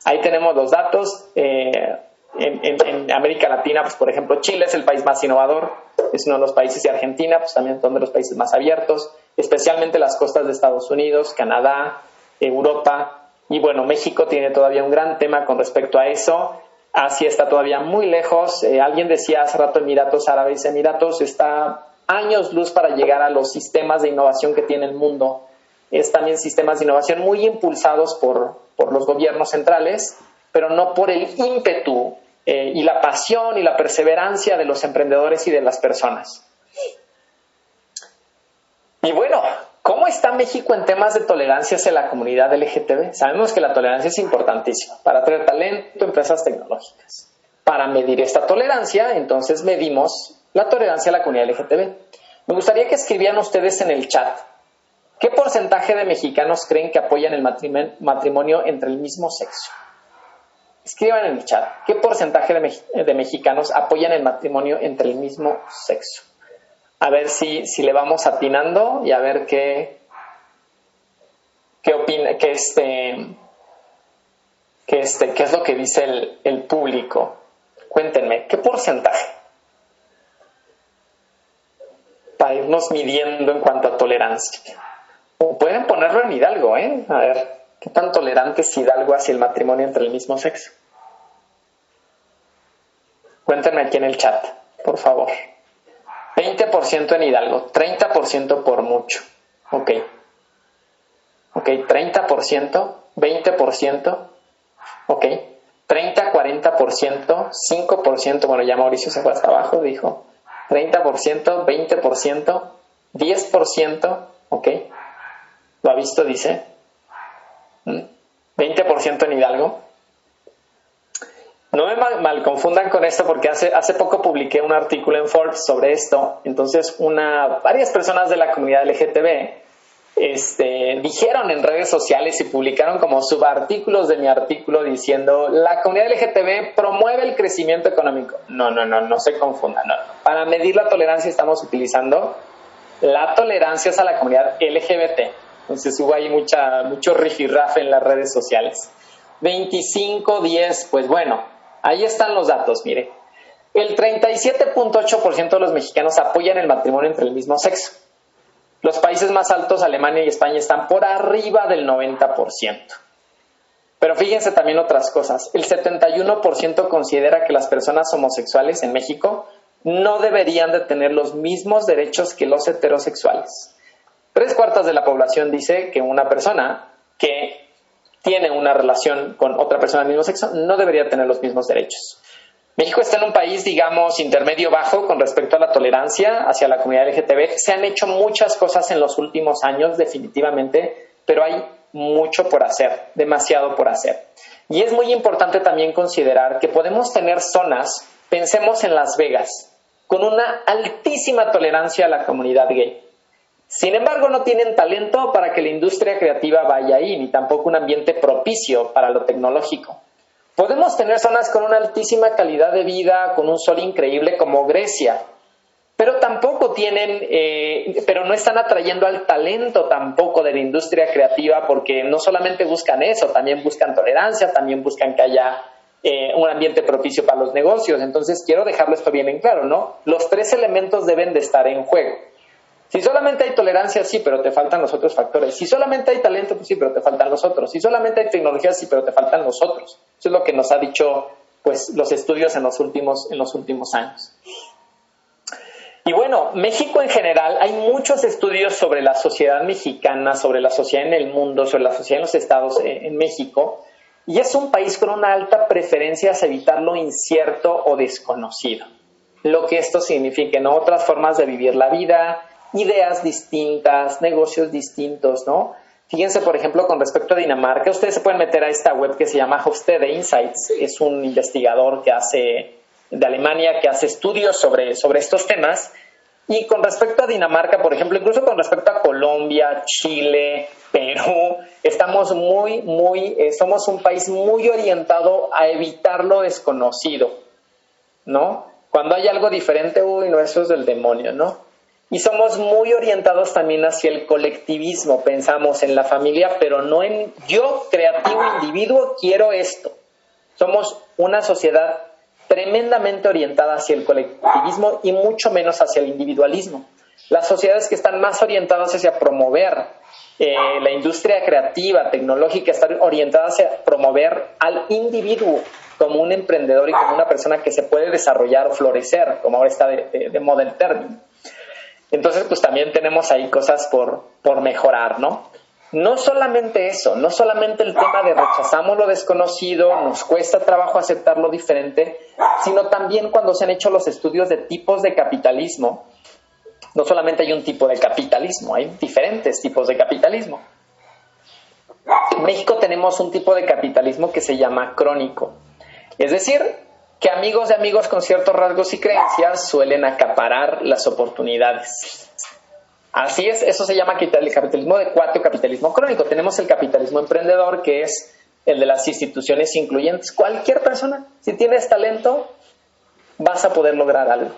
Ahí tenemos los datos. En América Latina, pues por ejemplo, Chile es el país más innovador, es uno de los países, y Argentina, pues también son de los países más abiertos, especialmente las costas de Estados Unidos, Canadá, Europa, y bueno, México tiene todavía un gran tema con respecto a eso. Asia está todavía muy lejos. Alguien decía hace rato Emiratos Árabes. Emiratos está años luz para llegar a los sistemas de innovación que tiene el mundo. Es también sistemas de innovación muy impulsados por los gobiernos centrales, pero no por el ímpetu y la pasión y la perseverancia de los emprendedores y de las personas. Y bueno, ¿cómo está México en temas de tolerancia hacia la comunidad LGTB? Sabemos que la tolerancia es importantísima para atraer talento, empresas tecnológicas. Para medir esta tolerancia, entonces medimos la tolerancia a la comunidad LGTB. Me gustaría que escribieran ustedes en el chat, ¿qué porcentaje de mexicanos creen que apoyan el matrimonio entre el mismo sexo? Escriban en el chat, ¿qué porcentaje de mexicanos apoyan el matrimonio entre el mismo sexo? A ver si le vamos atinando y a ver qué opina, qué es lo que dice el público. Cuéntenme, ¿qué porcentaje? Para irnos midiendo en cuanto a tolerancia. O pueden ponerlo en Hidalgo, ¿eh? A ver, ¿qué tan tolerante es Hidalgo hacia el matrimonio entre el mismo sexo? Cuéntenme aquí en el chat, por favor. 20% en Hidalgo, 30% por mucho. Ok, 30%, 20%, ok, 30, 40%, 5%, bueno, ya Mauricio se fue hasta abajo, dijo 30%, 20%, 10%, ok, lo ha visto, dice 20% en Hidalgo. No me mal confundan con esto porque hace poco publiqué un artículo en Forbes sobre esto. Entonces, varias personas de la comunidad LGTB dijeron en redes sociales y publicaron como subartículos de mi artículo diciendo la comunidad LGTB promueve el crecimiento económico. No se confundan. No. Para medir la tolerancia estamos utilizando la tolerancia a la comunidad LGBT. Entonces hubo ahí mucho rifirrafe en las redes sociales. 25, 10, pues bueno. Ahí están los datos, mire. El 37.8% de los mexicanos apoyan el matrimonio entre el mismo sexo. Los países más altos, Alemania y España, están por arriba del 90%. Pero fíjense también otras cosas. El 71% considera que las personas homosexuales en México no deberían de tener los mismos derechos que los heterosexuales. 3/4 de la población dice que una persona que tiene una relación con otra persona del mismo sexo, no debería tener los mismos derechos. México está en un país, digamos, intermedio bajo con respecto a la tolerancia hacia la comunidad LGTB. Se han hecho muchas cosas en los últimos años, definitivamente, pero hay mucho por hacer, demasiado por hacer. Y es muy importante también considerar que podemos tener zonas, pensemos en Las Vegas, con una altísima tolerancia a la comunidad gay. Sin embargo, no tienen talento para que la industria creativa vaya ahí, ni tampoco un ambiente propicio para lo tecnológico. Podemos tener zonas con una altísima calidad de vida, con un sol increíble como Grecia, pero tampoco pero no están atrayendo al talento tampoco de la industria creativa, porque no solamente buscan eso, también buscan tolerancia, también buscan que haya un ambiente propicio para los negocios. Entonces, quiero dejarlo esto bien en claro, ¿no? Los 3 elementos deben de estar en juego. Si solamente hay tolerancia, sí, pero te faltan los otros factores. Si solamente hay talento, pues sí, pero te faltan los otros. Si solamente hay tecnología, sí, pero te faltan los otros. Eso es lo que nos ha dicho, pues, los estudios en los últimos años. Y bueno, México en general, hay muchos estudios sobre la sociedad mexicana, sobre la sociedad en el mundo, sobre la sociedad en los estados en México, y es un país con una alta preferencia hacia evitar lo incierto o desconocido. Lo que esto significa, ¿no? Otras formas de vivir la vida, ideas distintas, negocios distintos, ¿no? Fíjense, por ejemplo, con respecto a Dinamarca, ustedes se pueden meter a esta web que se llama Hofstede Insights, es un investigador de Alemania que hace estudios sobre estos temas, y con respecto a Dinamarca, por ejemplo, incluso con respecto a Colombia, Chile, Perú, somos un país muy orientado a evitar lo desconocido, ¿no? Cuando hay algo diferente, no, eso es del demonio, ¿no? Y somos muy orientados también hacia el colectivismo. Pensamos en la familia, pero no en yo, creativo, individuo, quiero esto. Somos una sociedad tremendamente orientada hacia el colectivismo y mucho menos hacia el individualismo. Las sociedades que están más orientadas hacia promover la industria creativa, tecnológica, están orientadas hacia promover al individuo como un emprendedor y como una persona que se puede desarrollar o florecer, como ahora está de moda el término. Entonces, pues también tenemos ahí cosas por mejorar, ¿no? No solamente eso, no solamente el tema de rechazamos lo desconocido, nos cuesta trabajo aceptar lo diferente, sino también cuando se han hecho los estudios de tipos de capitalismo. No solamente hay un tipo de capitalismo, hay diferentes tipos de capitalismo. En México tenemos un tipo de capitalismo que se llama crónico. Es decir, que amigos de amigos con ciertos rasgos y creencias suelen acaparar las oportunidades. Así es, eso se llama el capitalismo de cuate o capitalismo crónico. Tenemos el capitalismo emprendedor, que es el de las instituciones incluyentes. Cualquier persona, si tienes talento, vas a poder lograr algo.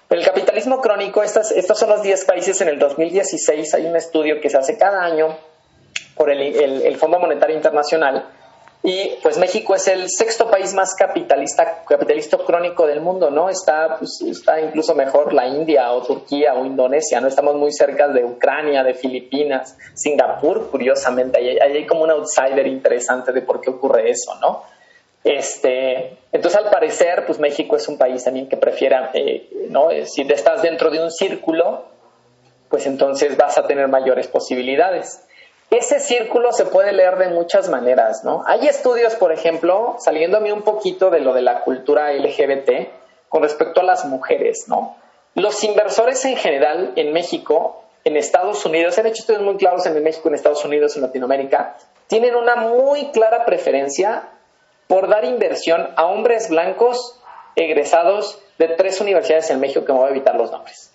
Pero el capitalismo crónico, estos son los 10 países en el 2016. Hay un estudio que se hace cada año por el Fondo Monetario Internacional, y pues México es el 6º país más capitalista crónico del mundo, ¿no? Está incluso mejor la India o Turquía o Indonesia, ¿no? Estamos muy cerca de Ucrania, de Filipinas, Singapur, curiosamente, ahí hay como un outsider interesante de por qué ocurre eso, ¿no? Entonces, al parecer, pues México es un país también que prefiere, ¿no? Si estás dentro de un círculo, pues entonces vas a tener mayores posibilidades. Ese círculo se puede leer de muchas maneras, ¿no? Hay estudios, por ejemplo, saliéndome un poquito de lo de la cultura LGBT, con respecto a las mujeres, ¿no? Los inversores en general en México, en Estados Unidos, han hecho estudios muy claros en México, en Estados Unidos, en Latinoamérica, tienen una muy clara preferencia por dar inversión a hombres blancos egresados de 3 universidades en México, que me voy a evitar los nombres.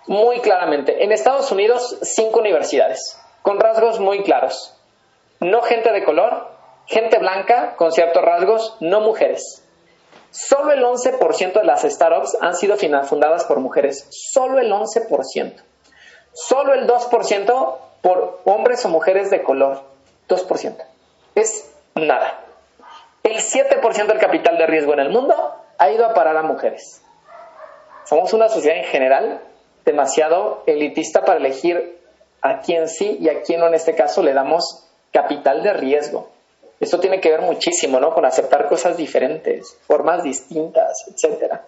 Muy claramente. En Estados Unidos, 5 universidades. Con rasgos muy claros. No gente de color, gente blanca con ciertos rasgos, no mujeres. Solo el 11% de las startups han sido fundadas por mujeres. Solo el 11%. Solo el 2% por hombres o mujeres de color. 2%. Es nada. El 7% del capital de riesgo en el mundo ha ido a parar a mujeres. Somos una sociedad en general demasiado elitista para elegir a quién sí y a quién no. En este caso le damos capital de riesgo. Esto tiene que ver muchísimo, ¿no? Con aceptar cosas diferentes, formas distintas, etcétera.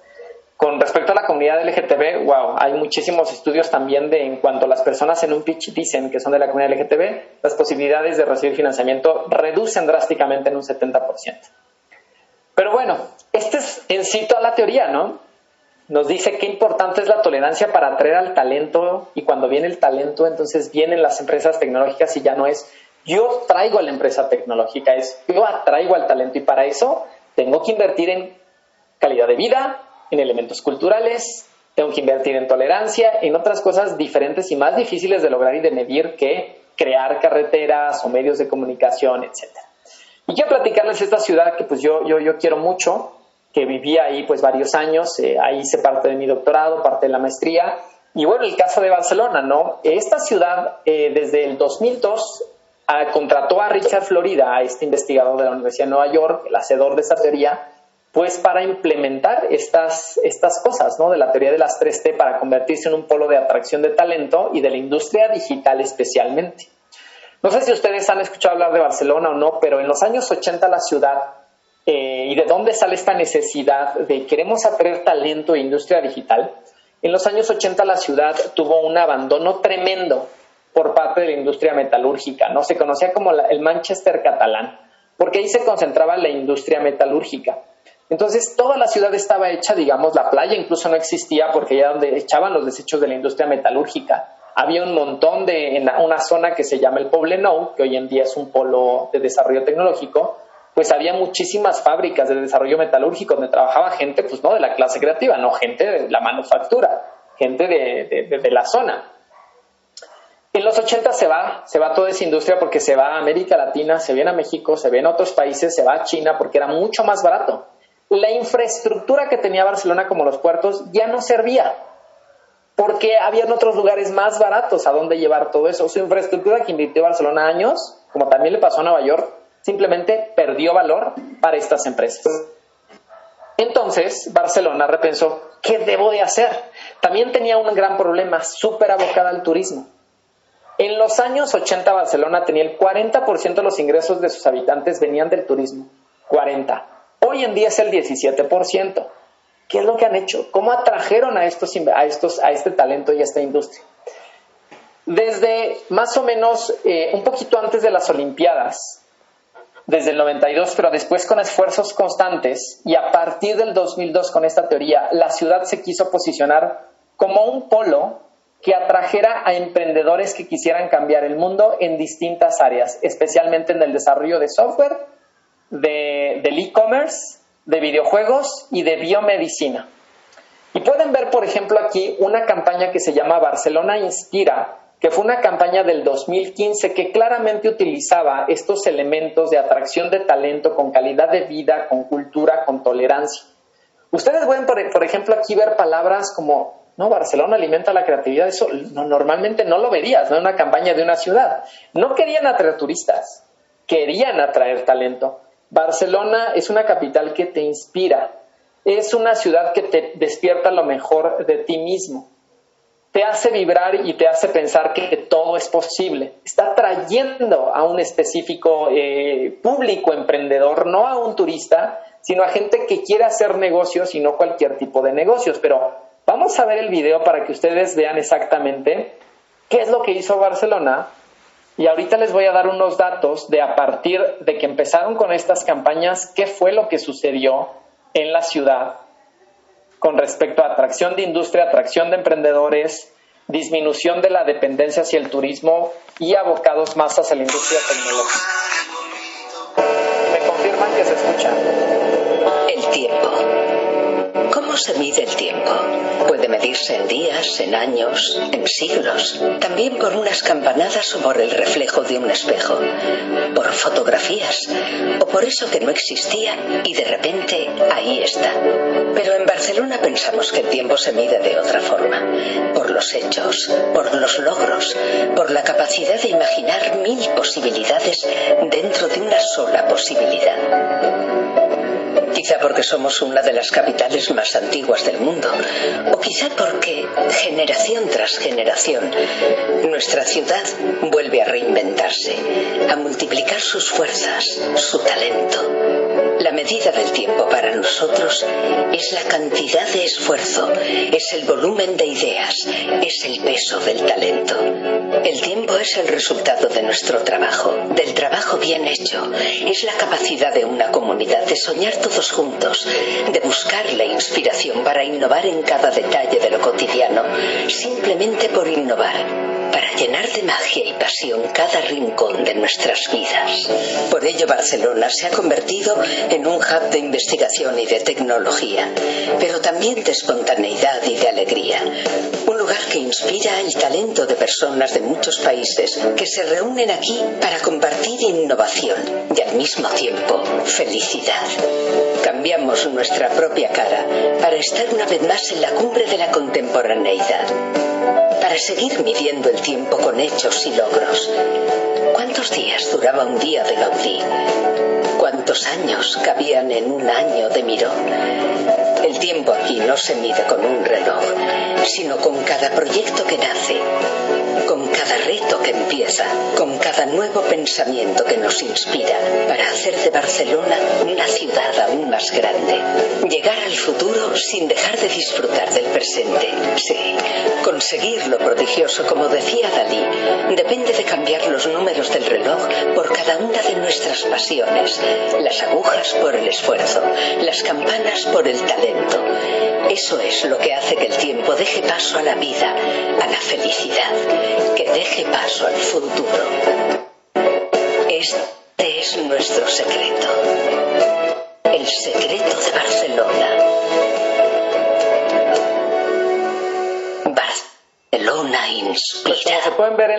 Con respecto a la comunidad LGTB, wow, hay muchísimos estudios también de en cuanto las personas en un pitch dicen que son de la comunidad LGTB, las posibilidades de recibir financiamiento reducen drásticamente en un 70%. Pero bueno, este es en sí toda la teoría, ¿no? Nos dice qué importante es la tolerancia para atraer al talento, y cuando viene el talento, entonces vienen las empresas tecnológicas y ya no es yo traigo a la empresa tecnológica, es yo atraigo al talento, y para eso tengo que invertir en calidad de vida, en elementos culturales, tengo que invertir en tolerancia, en otras cosas diferentes y más difíciles de lograr y de medir que crear carreteras o medios de comunicación, etc. Y quiero platicarles esta ciudad que pues yo quiero mucho, que viví ahí pues varios años, ahí hice parte de mi doctorado, parte de la maestría, y bueno, el caso de Barcelona, ¿no? Esta ciudad desde el 2002 contrató a Richard Florida, a este investigador de la Universidad de Nueva York, el hacedor de esta teoría, pues para implementar estas cosas, ¿no? De la teoría de las 3T para convertirse en un polo de atracción de talento y de la industria digital especialmente. No sé si ustedes han escuchado hablar de Barcelona o no, pero en los años 80 la ciudad, y de dónde sale esta necesidad de queremos atraer talento e industria digital, en los años 80 la ciudad tuvo un abandono tremendo por parte de la industria metalúrgica, ¿no? Se conocía como el Manchester catalán, porque ahí se concentraba la industria metalúrgica. Entonces toda la ciudad estaba hecha, digamos, la playa incluso no existía porque ya donde echaban los desechos de la industria metalúrgica. Había un montón en una zona que se llama el Poblenou, que hoy en día es un polo de desarrollo tecnológico, pues había muchísimas fábricas de desarrollo metalúrgico donde trabajaba gente, pues no de la clase creativa, no gente de la manufactura, gente de la zona. En los 80 se va toda esa industria porque se va a América Latina, se viene a México, se viene a otros países, se va a China porque era mucho más barato. La infraestructura que tenía Barcelona como los puertos ya no servía porque habían otros lugares más baratos a donde llevar todo eso. Su infraestructura que invirtió Barcelona años, como también le pasó a Nueva York, simplemente perdió valor para estas empresas. Entonces Barcelona repensó, ¿qué debo de hacer? También tenía un gran problema, súper abocada al turismo. En los años 80 Barcelona tenía el 40% de los ingresos de sus habitantes venían del turismo. 40%. Hoy en día es el 17%. ¿Qué es lo que han hecho? ¿Cómo atrajeron a este talento y a esta industria? Desde más o menos un poquito antes de las Olimpiadas, desde el 92, pero después con esfuerzos constantes, y a partir del 2002 con esta teoría, la ciudad se quiso posicionar como un polo que atrajera a emprendedores que quisieran cambiar el mundo en distintas áreas, especialmente en el desarrollo de software, del e-commerce, de videojuegos y de biomedicina. Y pueden ver, por ejemplo, aquí una campaña que se llama Barcelona Inspira, que fue una campaña del 2015 que claramente utilizaba estos elementos de atracción de talento con calidad de vida, con cultura, con tolerancia. Ustedes pueden, por ejemplo, aquí ver palabras como, no, Barcelona alimenta la creatividad. Eso normalmente no lo verías, ¿no? En una campaña de una ciudad. No querían atraer turistas, querían atraer talento. Barcelona es una capital que te inspira, es una ciudad que te despierta lo mejor de ti mismo. Te hace vibrar y te hace pensar que todo es posible. Está trayendo a un específico público emprendedor, no a un turista, sino a gente que quiere hacer negocios y no cualquier tipo de negocios. Pero vamos a ver el video para que ustedes vean exactamente qué es lo que hizo Barcelona. Y ahorita les voy a dar unos datos de a partir de que empezaron con estas campañas, qué fue lo que sucedió en la ciudad con respecto a atracción de industria, atracción de emprendedores, disminución de la dependencia hacia el turismo y abocados más hacia la industria tecnológica. ¿Me confirman que se escucha? El tiempo. ¿Cómo se mide el tiempo? Puede medirse en días, en años, en siglos, también por unas campanadas o por el reflejo de un espejo, por fotografías o por eso que no existía y de repente ahí está. Pero en Barcelona pensamos que el tiempo se mide de otra forma, por los hechos, por los logros, por la capacidad de imaginar 1000 posibilidades dentro de una sola posibilidad. Quizá porque somos una de las capitales más antiguas del mundo, o quizá porque, generación tras generación, nuestra ciudad vuelve a reinventarse, a multiplicar sus fuerzas, su talento. La medida del tiempo para nosotros es la cantidad de esfuerzo, es el volumen de ideas, es el peso del talento. El tiempo es el resultado de nuestro trabajo, del trabajo bien hecho. Es la capacidad de una comunidad de soñar todos juntos, de buscar la inspiración para innovar en cada detalle de lo cotidiano, simplemente por innovar, para llenar de magia y pasión cada rincón de nuestras vidas. Por ello, Barcelona se ha convertido en un hub de investigación y de tecnología, pero también de espontaneidad y de alegría. Un lugar que inspira el talento de personas de muchos países que se reúnen aquí para compartir innovación y al mismo tiempo felicidad. Cambiamos nuestra propia cara para estar una vez más en la cumbre de la contemporaneidad, para seguir midiendo el tiempo con hechos y logros. ¿Cuántos días duraba un día de Gaudí? ¿Cuántos años cabían en un año de Miró? El tiempo aquí no se mide con un reloj, sino con cada proyecto que nace, con cada reto que empieza, con cada nuevo pensamiento que nos inspira para hacer de Barcelona una ciudad aún más grande. Llegar al futuro sin dejar de disfrutar del presente. Sí, conseguir lo prodigioso, como decía Dalí, depende de cambiar los números del reloj por cada una de nuestras pasiones, las agujas por el esfuerzo, las campanas por el talento. Eso es lo que hace que el tiempo deje paso a la vida, a la felicidad, que deje paso al futuro. Este es nuestro secreto. El secreto de Barcelona. Barcelona inspira. Pues como se pueden ver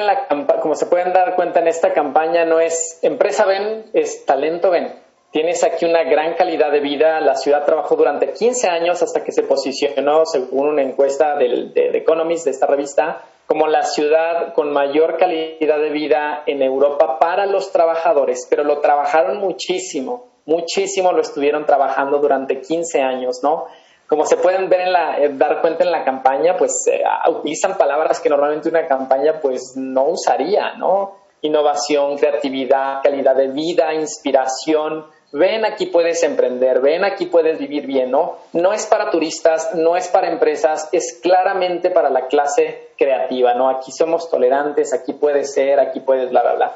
como se pueden dar cuenta en esta campaña, no es empresa ven, es talento ven. Tienes aquí una gran calidad de vida. La ciudad trabajó durante 15 años hasta que se posicionó, según una encuesta de The Economist, de esta revista, como la ciudad con mayor calidad de vida en Europa para los trabajadores. Pero lo trabajaron muchísimo lo estuvieron trabajando durante 15 años, ¿no? Como se pueden ver dar cuenta en la campaña, pues utilizan palabras que normalmente una campaña pues no usaría, ¿no? Innovación, creatividad, calidad de vida, inspiración, ven, aquí puedes emprender, ven, aquí puedes vivir bien, ¿no? No es para turistas, no es para empresas, es claramente para la clase creativa, ¿no? Aquí somos tolerantes, aquí puedes ser, aquí puedes bla, bla, bla.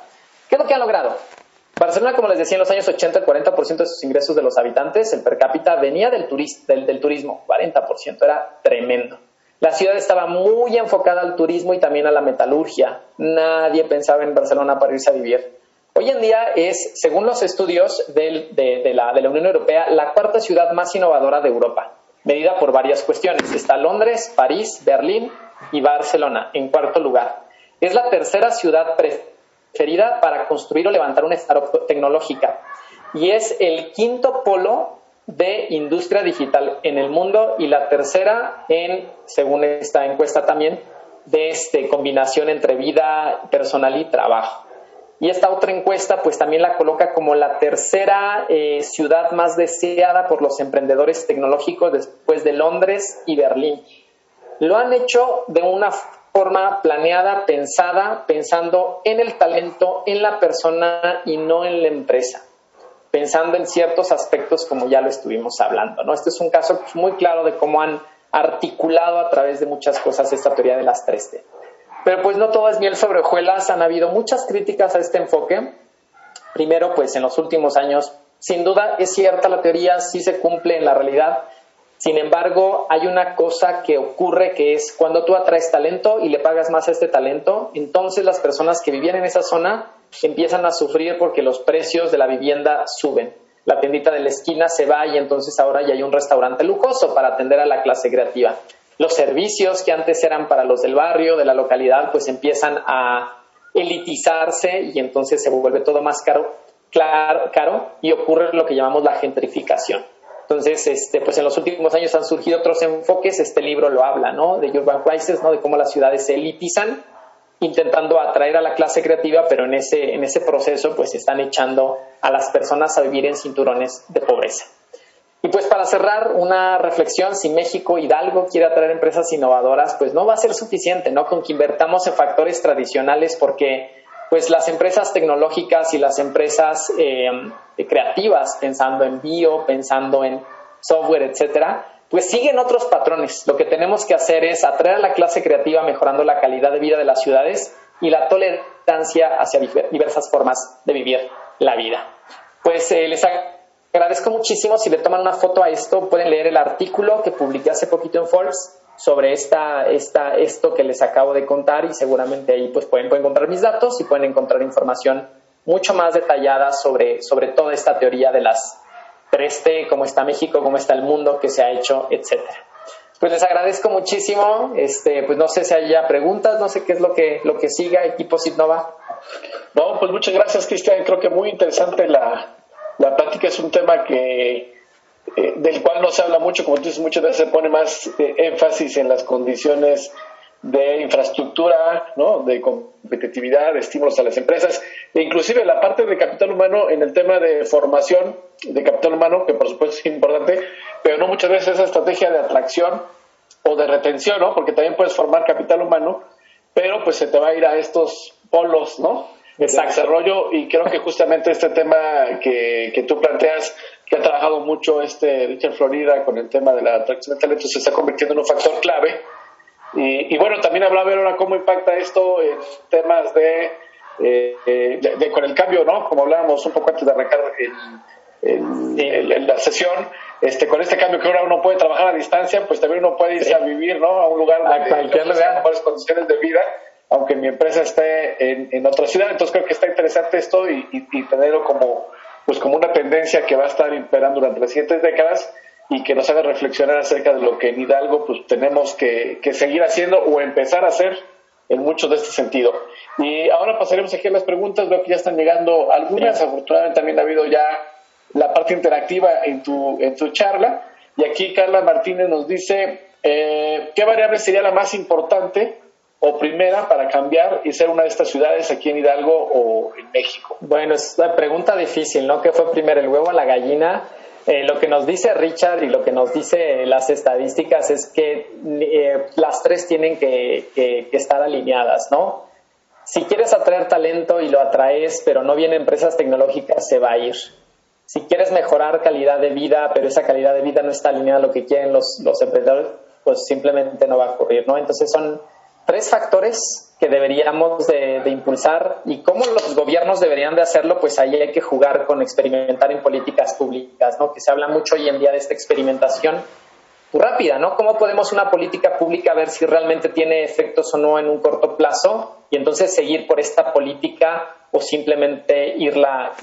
¿Qué es lo que han logrado? Barcelona, como les decía, en los años 80, el 40% de sus ingresos de los habitantes, el per cápita, venía del turismo, 40%, era tremendo. La ciudad estaba muy enfocada al turismo y también a la metalurgia. Nadie pensaba en Barcelona para irse a vivir. Hoy en día es, según los estudios de la Unión Europea, la cuarta ciudad más innovadora de Europa, medida por varias cuestiones. Está Londres, París, Berlín y Barcelona, en cuarto lugar. Es la tercera ciudad preferida para construir o levantar una startup tecnológica y es el quinto polo de industria digital en el mundo y la tercera según esta encuesta también, de combinación entre vida personal y trabajo. Y esta otra encuesta pues también la coloca como la tercera ciudad más deseada por los emprendedores tecnológicos después de Londres y Berlín. Lo han hecho de una forma planeada, pensando en el talento, en la persona y no en la empresa, pensando en ciertos aspectos como ya lo estuvimos hablando, ¿no? Este es un caso muy claro de cómo han articulado a través de muchas cosas esta teoría de las 3T. Pero pues no todo es miel sobre hojuelas, han habido muchas críticas a este enfoque. Primero, pues en los últimos años, sin duda es cierta la teoría, sí se cumple en la realidad. Sin embargo, hay una cosa que ocurre que es cuando tú atraes talento y le pagas más a este talento, entonces las personas que vivían en esa zona empiezan a sufrir porque los precios de la vivienda suben. La tiendita de la esquina se va y entonces ahora ya hay un restaurante lujoso para atender a la clase creativa. Los servicios que antes eran para los del barrio, de la localidad, pues empiezan a elitizarse y entonces se vuelve todo más caro y ocurre lo que llamamos la gentrificación. Entonces, pues en los últimos años han surgido otros enfoques, este libro lo habla, ¿no? De Urban Crisis, ¿no? De cómo las ciudades se elitizan, intentando atraer a la clase creativa, pero en ese proceso pues están echando a las personas a vivir en cinturones de pobreza. Y pues para cerrar, una reflexión: si México, Hidalgo, quiere atraer empresas innovadoras, pues no va a ser suficiente, ¿no? Con que invertamos en factores tradicionales, porque pues las empresas tecnológicas y las empresas creativas, pensando en bio, pensando en software, etcétera, pues siguen otros patrones. Lo que tenemos que hacer es atraer a la clase creativa mejorando la calidad de vida de las ciudades y la tolerancia hacia diversas formas de vivir la vida. Pues les agradezco muchísimo. Si le toman una foto a esto, pueden leer el artículo que publiqué hace poquito en Forbes sobre esto que les acabo de contar, y seguramente ahí pues pueden encontrar mis datos y pueden encontrar información mucho más detallada sobre toda esta teoría de las 3T, cómo está México, cómo está el mundo, qué se ha hecho, etcétera. Pues les agradezco muchísimo. Pues no sé si haya preguntas, no sé qué es lo que siga, equipo Citnova. No, pues muchas gracias, Cristian. Creo que muy interesante la plática. Es un tema del cual no se habla mucho, como tú dices, muchas veces se pone más énfasis en las condiciones de infraestructura, ¿no? De competitividad, de estímulos a las empresas, e inclusive la parte de capital humano en el tema de formación de capital humano, que por supuesto es importante, pero no muchas veces esa estrategia de atracción o de retención, ¿no? Porque también puedes formar capital humano, pero pues se te va a ir a estos polos, ¿no? Exacto. De desarrollo, y creo que justamente este tema que tú planteas, que ha trabajado mucho Richard Florida con el tema de la atracción de talento, se está convirtiendo en un factor clave. Y bueno, también hablaba ahora cómo impacta esto en temas con el cambio, ¿no? Como hablábamos un poco antes de arrancar la sesión, con este cambio que ahora uno puede trabajar a distancia, pues también uno puede irse a vivir, ¿no? A un lugar donde mejores condiciones de vida, aunque mi empresa esté en otra ciudad. Entonces creo que está interesante esto y tenerlo como una tendencia que va a estar imperando durante las siguientes décadas, y que nos haga reflexionar acerca de lo que en Hidalgo pues tenemos que seguir haciendo o empezar a hacer en mucho de este sentido. Y ahora pasaremos aquí a las preguntas. Veo que ya están llegando algunas. Sí. Afortunadamente también ha habido ya la parte interactiva en tu charla. Y aquí Carla Martínez nos dice, ¿qué variable sería la más importante o primera para cambiar y ser una de estas ciudades aquí en Hidalgo o en México? Bueno, es una pregunta difícil, ¿no? ¿Qué fue primero, el huevo o la gallina? Lo que nos dice Richard y lo que nos dice las estadísticas es que las tres tienen que estar alineadas, ¿no? Si quieres atraer talento y lo atraes, pero no vienen empresas tecnológicas, se va a ir. si quieres mejorar calidad de vida, pero esa calidad de vida no está alineada a lo que quieren los emprendedores, pues simplemente no va a ocurrir, ¿no? Entonces son 3 factores que deberíamos de impulsar, y cómo los gobiernos deberían de hacerlo, pues ahí hay que jugar con experimentar en políticas públicas, ¿no? Que se habla mucho hoy en día de esta experimentación rápida, ¿no? ¿Cómo podemos una política pública ver si realmente tiene efectos o no en un corto plazo, y entonces seguir por esta política o simplemente irla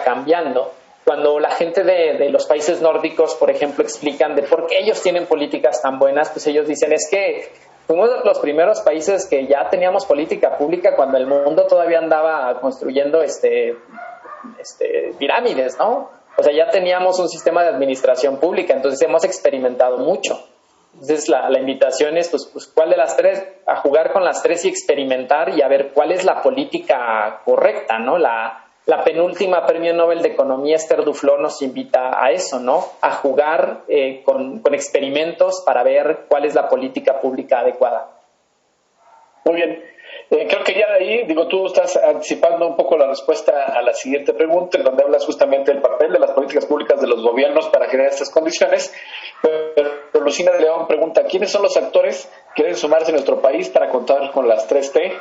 cambiando? Cuando la gente de los países nórdicos, por ejemplo, explican de por qué ellos tienen políticas tan buenas, pues ellos dicen, es que fuimos los primeros países que ya teníamos política pública cuando el mundo todavía andaba construyendo pirámides, ¿no? O sea, ya teníamos un sistema de administración pública, entonces hemos experimentado mucho. Entonces la invitación es, pues, ¿cuál de las 3? A jugar con las 3 y experimentar y a ver cuál es la política correcta, ¿no? La penúltima premio Nobel de Economía, Esther Duflo, nos invita a eso, ¿no? A jugar con experimentos para ver cuál es la política pública adecuada. Muy bien. Creo que ya de ahí, tú estás anticipando un poco la respuesta a la siguiente pregunta, en donde hablas justamente del papel de las políticas públicas de los gobiernos para generar estas condiciones. Pero Lucina de León pregunta, ¿quiénes son los actores que deben sumarse en nuestro país para contar con las 3T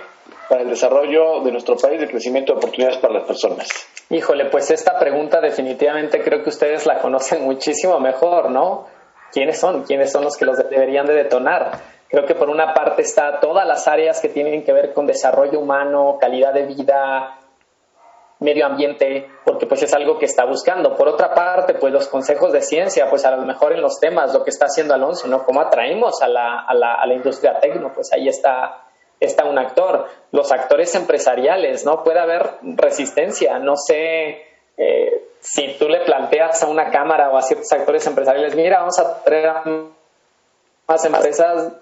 para el desarrollo de nuestro país, de crecimiento de oportunidades para las personas? Híjole, pues esta pregunta definitivamente creo que ustedes la conocen muchísimo mejor, ¿no? ¿Quiénes son? ¿Quiénes son los que los deberían de detonar? Creo que por una parte está todas las áreas que tienen que ver con desarrollo humano, calidad de vida, medio ambiente, porque pues es algo que está buscando. Por otra parte, pues los consejos de ciencia, pues a lo mejor en los temas, lo que está haciendo Alonso, ¿no? ¿Cómo atraemos a la industria tecno? Pues ahí está un actor. Los actores empresariales, ¿no? Puede haber resistencia, no sé, si tú le planteas a una cámara o a ciertos actores empresariales, mira, vamos a traer a más empresas,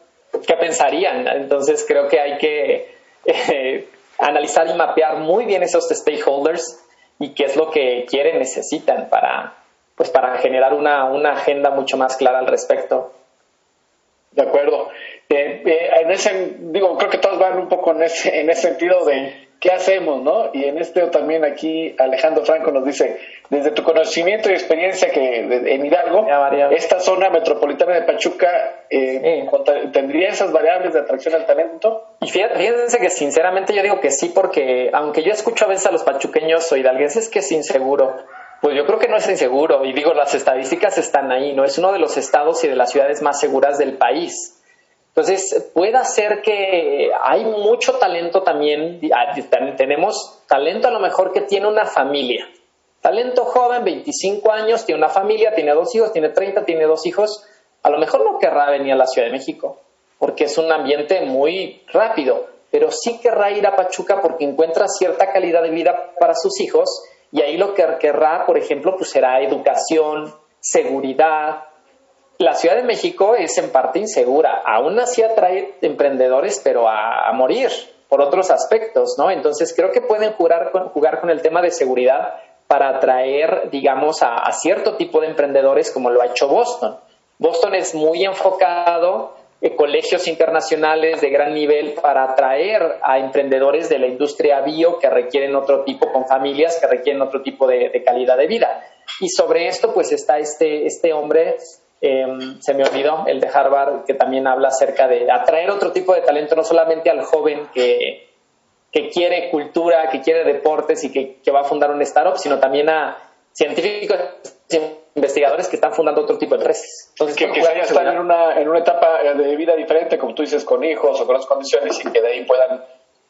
¿qué pensarían? Entonces creo que hay que analizar y mapear muy bien esos stakeholders y qué es lo que quieren, necesitan para generar una agenda mucho más clara al respecto. De acuerdo. Creo que todos van un poco en ese sentido de qué hacemos, ¿no? Y en también aquí Alejandro Franco nos dice, desde tu conocimiento y experiencia en Hidalgo, esta zona metropolitana de Pachuca ¿tendría esas variables de atracción al talento? Y fíjense que sinceramente yo digo que sí, porque aunque yo escucho a veces a los pachuqueños o hidalguenses que es inseguro, pues yo creo que no es inseguro, y las estadísticas están ahí, ¿no? Es uno de los estados y de las ciudades más seguras del país. Entonces, puede ser que hay mucho talento también, tenemos talento a lo mejor que tiene una familia, talento joven, 25 años, tiene una familia, tiene 2 hijos, tiene 30, tiene 2 hijos, a lo mejor no querrá venir a la Ciudad de México, porque es un ambiente muy rápido, pero sí querrá ir a Pachuca porque encuentra cierta calidad de vida para sus hijos, y ahí lo que querrá, por ejemplo, pues será educación, seguridad. La Ciudad de México es en parte insegura, aún así atrae emprendedores, pero a morir por otros aspectos, ¿no? Entonces creo que pueden jugar con el tema de seguridad para atraer, digamos, a cierto tipo de emprendedores, como lo ha hecho Boston. Boston es muy enfocado en colegios internacionales de gran nivel para atraer a emprendedores de la industria bio que requieren otro tipo, con familias que requieren otro tipo de calidad de vida. Y sobre esto pues está este hombre, se me olvidó, el de Harvard, que también habla acerca de atraer otro tipo de talento, no solamente al joven que quiere cultura, que quiere deportes y que va a fundar un startup, sino también a científicos, investigadores que están fundando otro tipo de empresas. Entonces, que ya están en una etapa de vida diferente, como tú dices, con hijos o con otras condiciones, y que de ahí puedan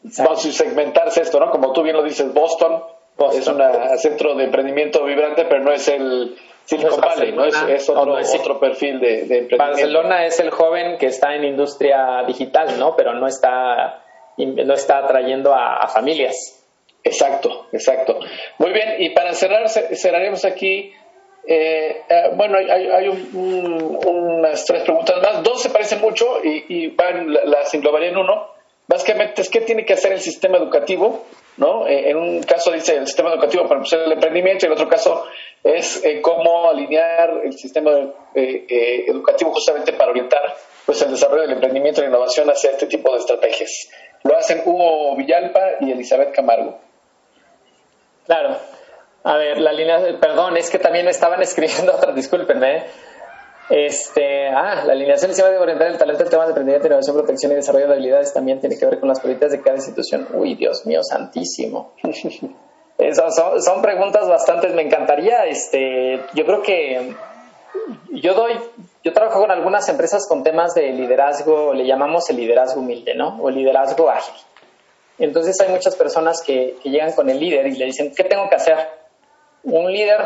segmentarse esto, ¿no? Como tú bien lo dices, Boston. Es un centro de emprendimiento vibrante, pero no es el Silicon Valley, ¿no? Es otro perfil de emprendimiento. Barcelona es el joven que está en industria digital, ¿no? Pero no está atrayendo a familias. Exacto. Muy bien, y para cerraremos aquí. Hay unas 3 preguntas más. 2 se parecen mucho y las englobaría en uno. Básicamente es qué tiene que hacer el sistema educativo, ¿no? En un caso dice el sistema educativo para impulsar el emprendimiento, y en el otro caso es cómo alinear el sistema educativo justamente para orientar pues el desarrollo del emprendimiento y la innovación hacia este tipo de estrategias. Lo hacen Hugo Villalpa y Elizabeth Camargo. Claro. A ver, la línea, perdón, es que también me estaban escribiendo otra, discúlpenme. La alineación encima de orientar el talento en temas de emprendimiento, innovación, protección y desarrollo de habilidades también tiene que ver con las políticas de cada institución. Uy, Dios mío, santísimo. Son preguntas bastantes, me encantaría, yo creo que yo trabajo con algunas empresas con temas de liderazgo, le llamamos el liderazgo humilde, ¿no? O el liderazgo ágil. Entonces hay muchas personas que llegan con el líder y le dicen, ¿qué tengo que hacer? Un líder,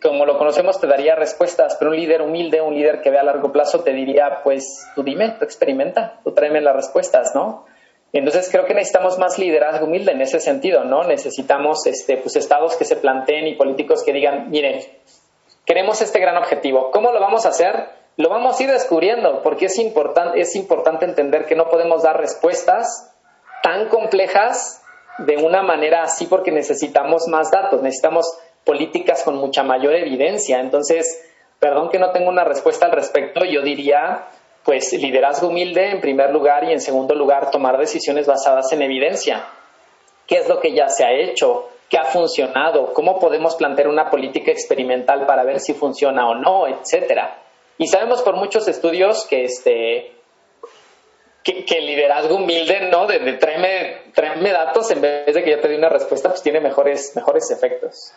como lo conocemos, te daría respuestas, pero un líder humilde, un líder que ve a largo plazo, te diría, pues tú dime, tú experimenta, tú tráeme las respuestas, ¿no? Entonces creo que necesitamos más liderazgo humilde en ese sentido, ¿no? Necesitamos pues estados que se planteen y políticos que digan, miren, queremos este gran objetivo, ¿cómo lo vamos a hacer? Lo vamos a ir descubriendo, porque es importante entender que no podemos dar respuestas tan complejas de una manera así porque necesitamos más datos, necesitamos políticas con mucha mayor evidencia. Entonces, perdón que no tengo una respuesta al respecto, yo diría, pues, liderazgo humilde en primer lugar y en segundo lugar, tomar decisiones basadas en evidencia. ¿Qué es lo que ya se ha hecho? ¿Qué ha funcionado? ¿Cómo podemos plantear una política experimental para ver si funciona o no? Etcétera. Y sabemos por muchos estudios que el liderazgo humilde, ¿no? De tráeme datos en vez de que yo te dé una respuesta, pues tiene mejores efectos.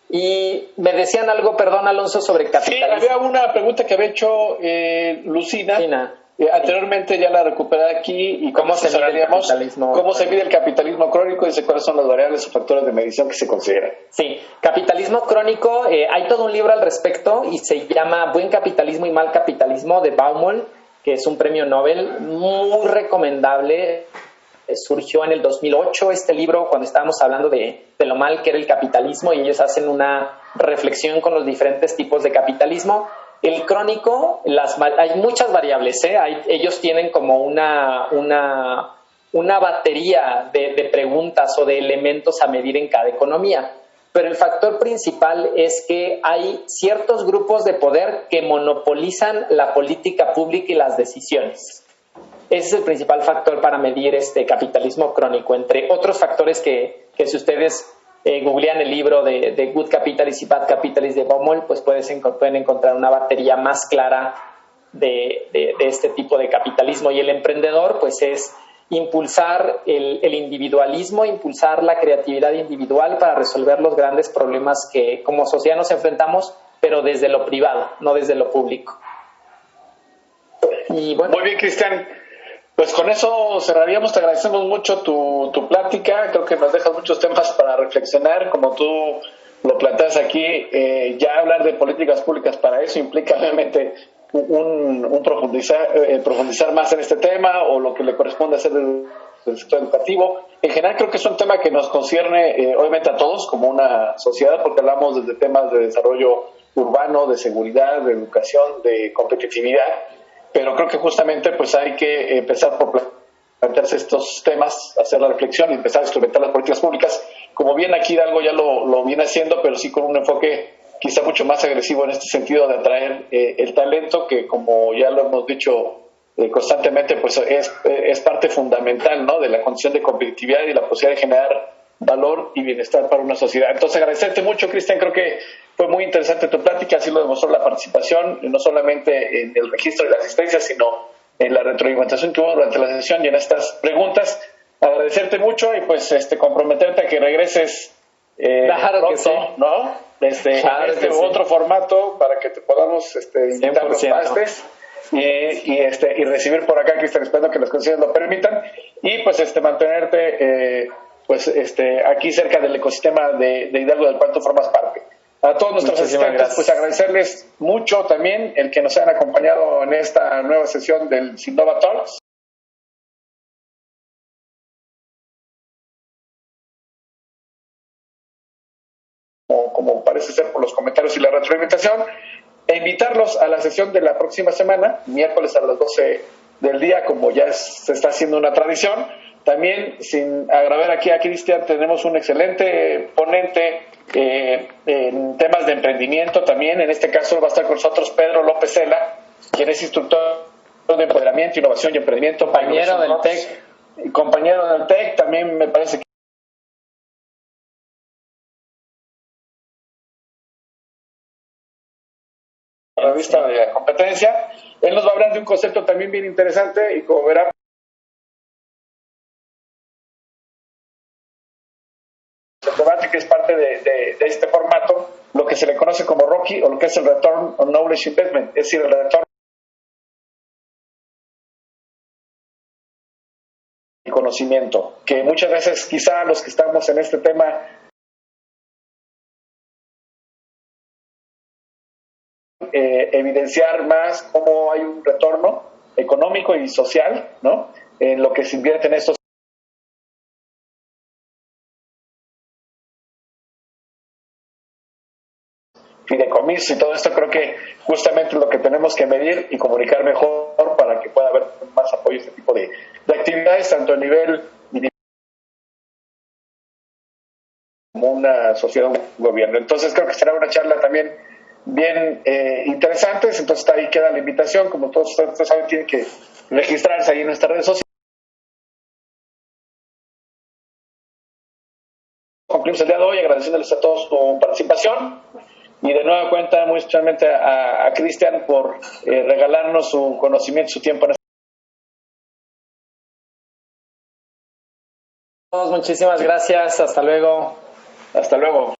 Y me decían algo, perdón, Alonso, sobre capitalismo. Sí, había una pregunta que había hecho Lucina. Anteriormente ya la recuperé aquí. ¿Y cómo se mide el capitalismo? ¿Cómo se mide el capitalismo crónico? Dice cuáles son las variables o factores de medición que se consideran. Sí, capitalismo crónico, hay todo un libro al respecto y se llama Buen Capitalismo y Mal Capitalismo de Baumol, que es un premio Nobel muy recomendable. Surgió en el 2008 este libro cuando estábamos hablando de lo mal que era el capitalismo y ellos hacen una reflexión con los diferentes tipos de capitalismo. El crónico, hay muchas variables, ellos tienen como una batería de preguntas o de elementos a medir en cada economía, pero el factor principal es que hay ciertos grupos de poder que monopolizan la política pública y las decisiones. Ese es el principal factor para medir este capitalismo crónico, entre otros factores que si ustedes googlean el libro de Good Capitalist y Bad Capitalist de Baumol, pues pueden encontrar una batería más clara de este tipo de capitalismo. Y el emprendedor, pues es impulsar el individualismo, impulsar la creatividad individual para resolver los grandes problemas que como sociedad nos enfrentamos, pero desde lo privado, no desde lo público. Y bueno, muy bien, Cristian. Pues con eso cerraríamos. Te agradecemos mucho tu plática. Creo que nos dejas muchos temas para reflexionar. Como tú lo planteas aquí, ya hablar de políticas públicas para eso implica obviamente profundizar más en este tema o lo que le corresponde hacer del sector educativo. En general creo que es un tema que nos concierne obviamente a todos como una sociedad, porque hablamos desde temas de desarrollo urbano, de seguridad, de educación, de competitividad. Pero creo que justamente pues hay que empezar por plantearse estos temas, hacer la reflexión y empezar a instrumentar las políticas públicas. Como bien aquí Hidalgo ya lo viene haciendo, pero sí con un enfoque quizá mucho más agresivo en este sentido de atraer el talento, que como ya lo hemos dicho constantemente, pues es parte fundamental, ¿no?, de la condición de competitividad y la posibilidad de generar valor y bienestar para una sociedad. Entonces agradecerte mucho, Cristian, creo que fue muy interesante tu plática, así lo demostró la participación, no solamente en el registro y la asistencia, sino en la retroalimentación que hubo durante la sesión y en estas preguntas. Agradecerte mucho y pues comprometerte a que regreses claro pronto, que sí, ¿no? Claro en que sí. otro formato para que te podamos invitar los pastes y recibir por acá, Cristian, esperando que las condiciones lo permitan, y pues mantenerte aquí cerca del ecosistema de Hidalgo, del cual tú formas parte. A todos nuestros asistentes, pues agradecerles mucho también el que nos hayan acompañado en esta nueva sesión del Sinnova Talks. Como parece ser por los comentarios y la retroalimentación, e invitarlos a la sesión de la próxima semana, miércoles a las 12 del día, como ya se está haciendo una tradición. También, sin agravar aquí a Cristian, tenemos un excelente ponente en temas de emprendimiento también. En este caso va a estar con nosotros Pedro López Cela, quien es instructor de empoderamiento, innovación y emprendimiento. Compañero del TEC. Compañero del TEC, también me parece que vista de la competencia. Él nos va a hablar de un concepto también bien interesante y como verán, el debate que es parte de este formato, lo que se le conoce como ROCI o lo que es el Return on Knowledge Investment, es decir, el retorno y conocimiento, que muchas veces quizá los que estamos en este tema evidenciar más cómo hay un retorno económico y social, ¿no?, en lo que se invierte en estos fideicomisos y todo esto. Creo que justamente lo que tenemos que medir y comunicar mejor para que pueda haber más apoyo a este tipo de actividades, tanto a nivel como una sociedad o un gobierno. Entonces creo que será una charla también bien interesante. Entonces ahí queda la invitación. Como todos ustedes saben, tienen que registrarse ahí en nuestras redes sociales. Concluimos el día de hoy agradeciéndoles a todos su participación y de nueva cuenta muy especialmente a Cristian por regalarnos su conocimiento, su tiempo. Muchísimas gracias, hasta luego. Hasta luego.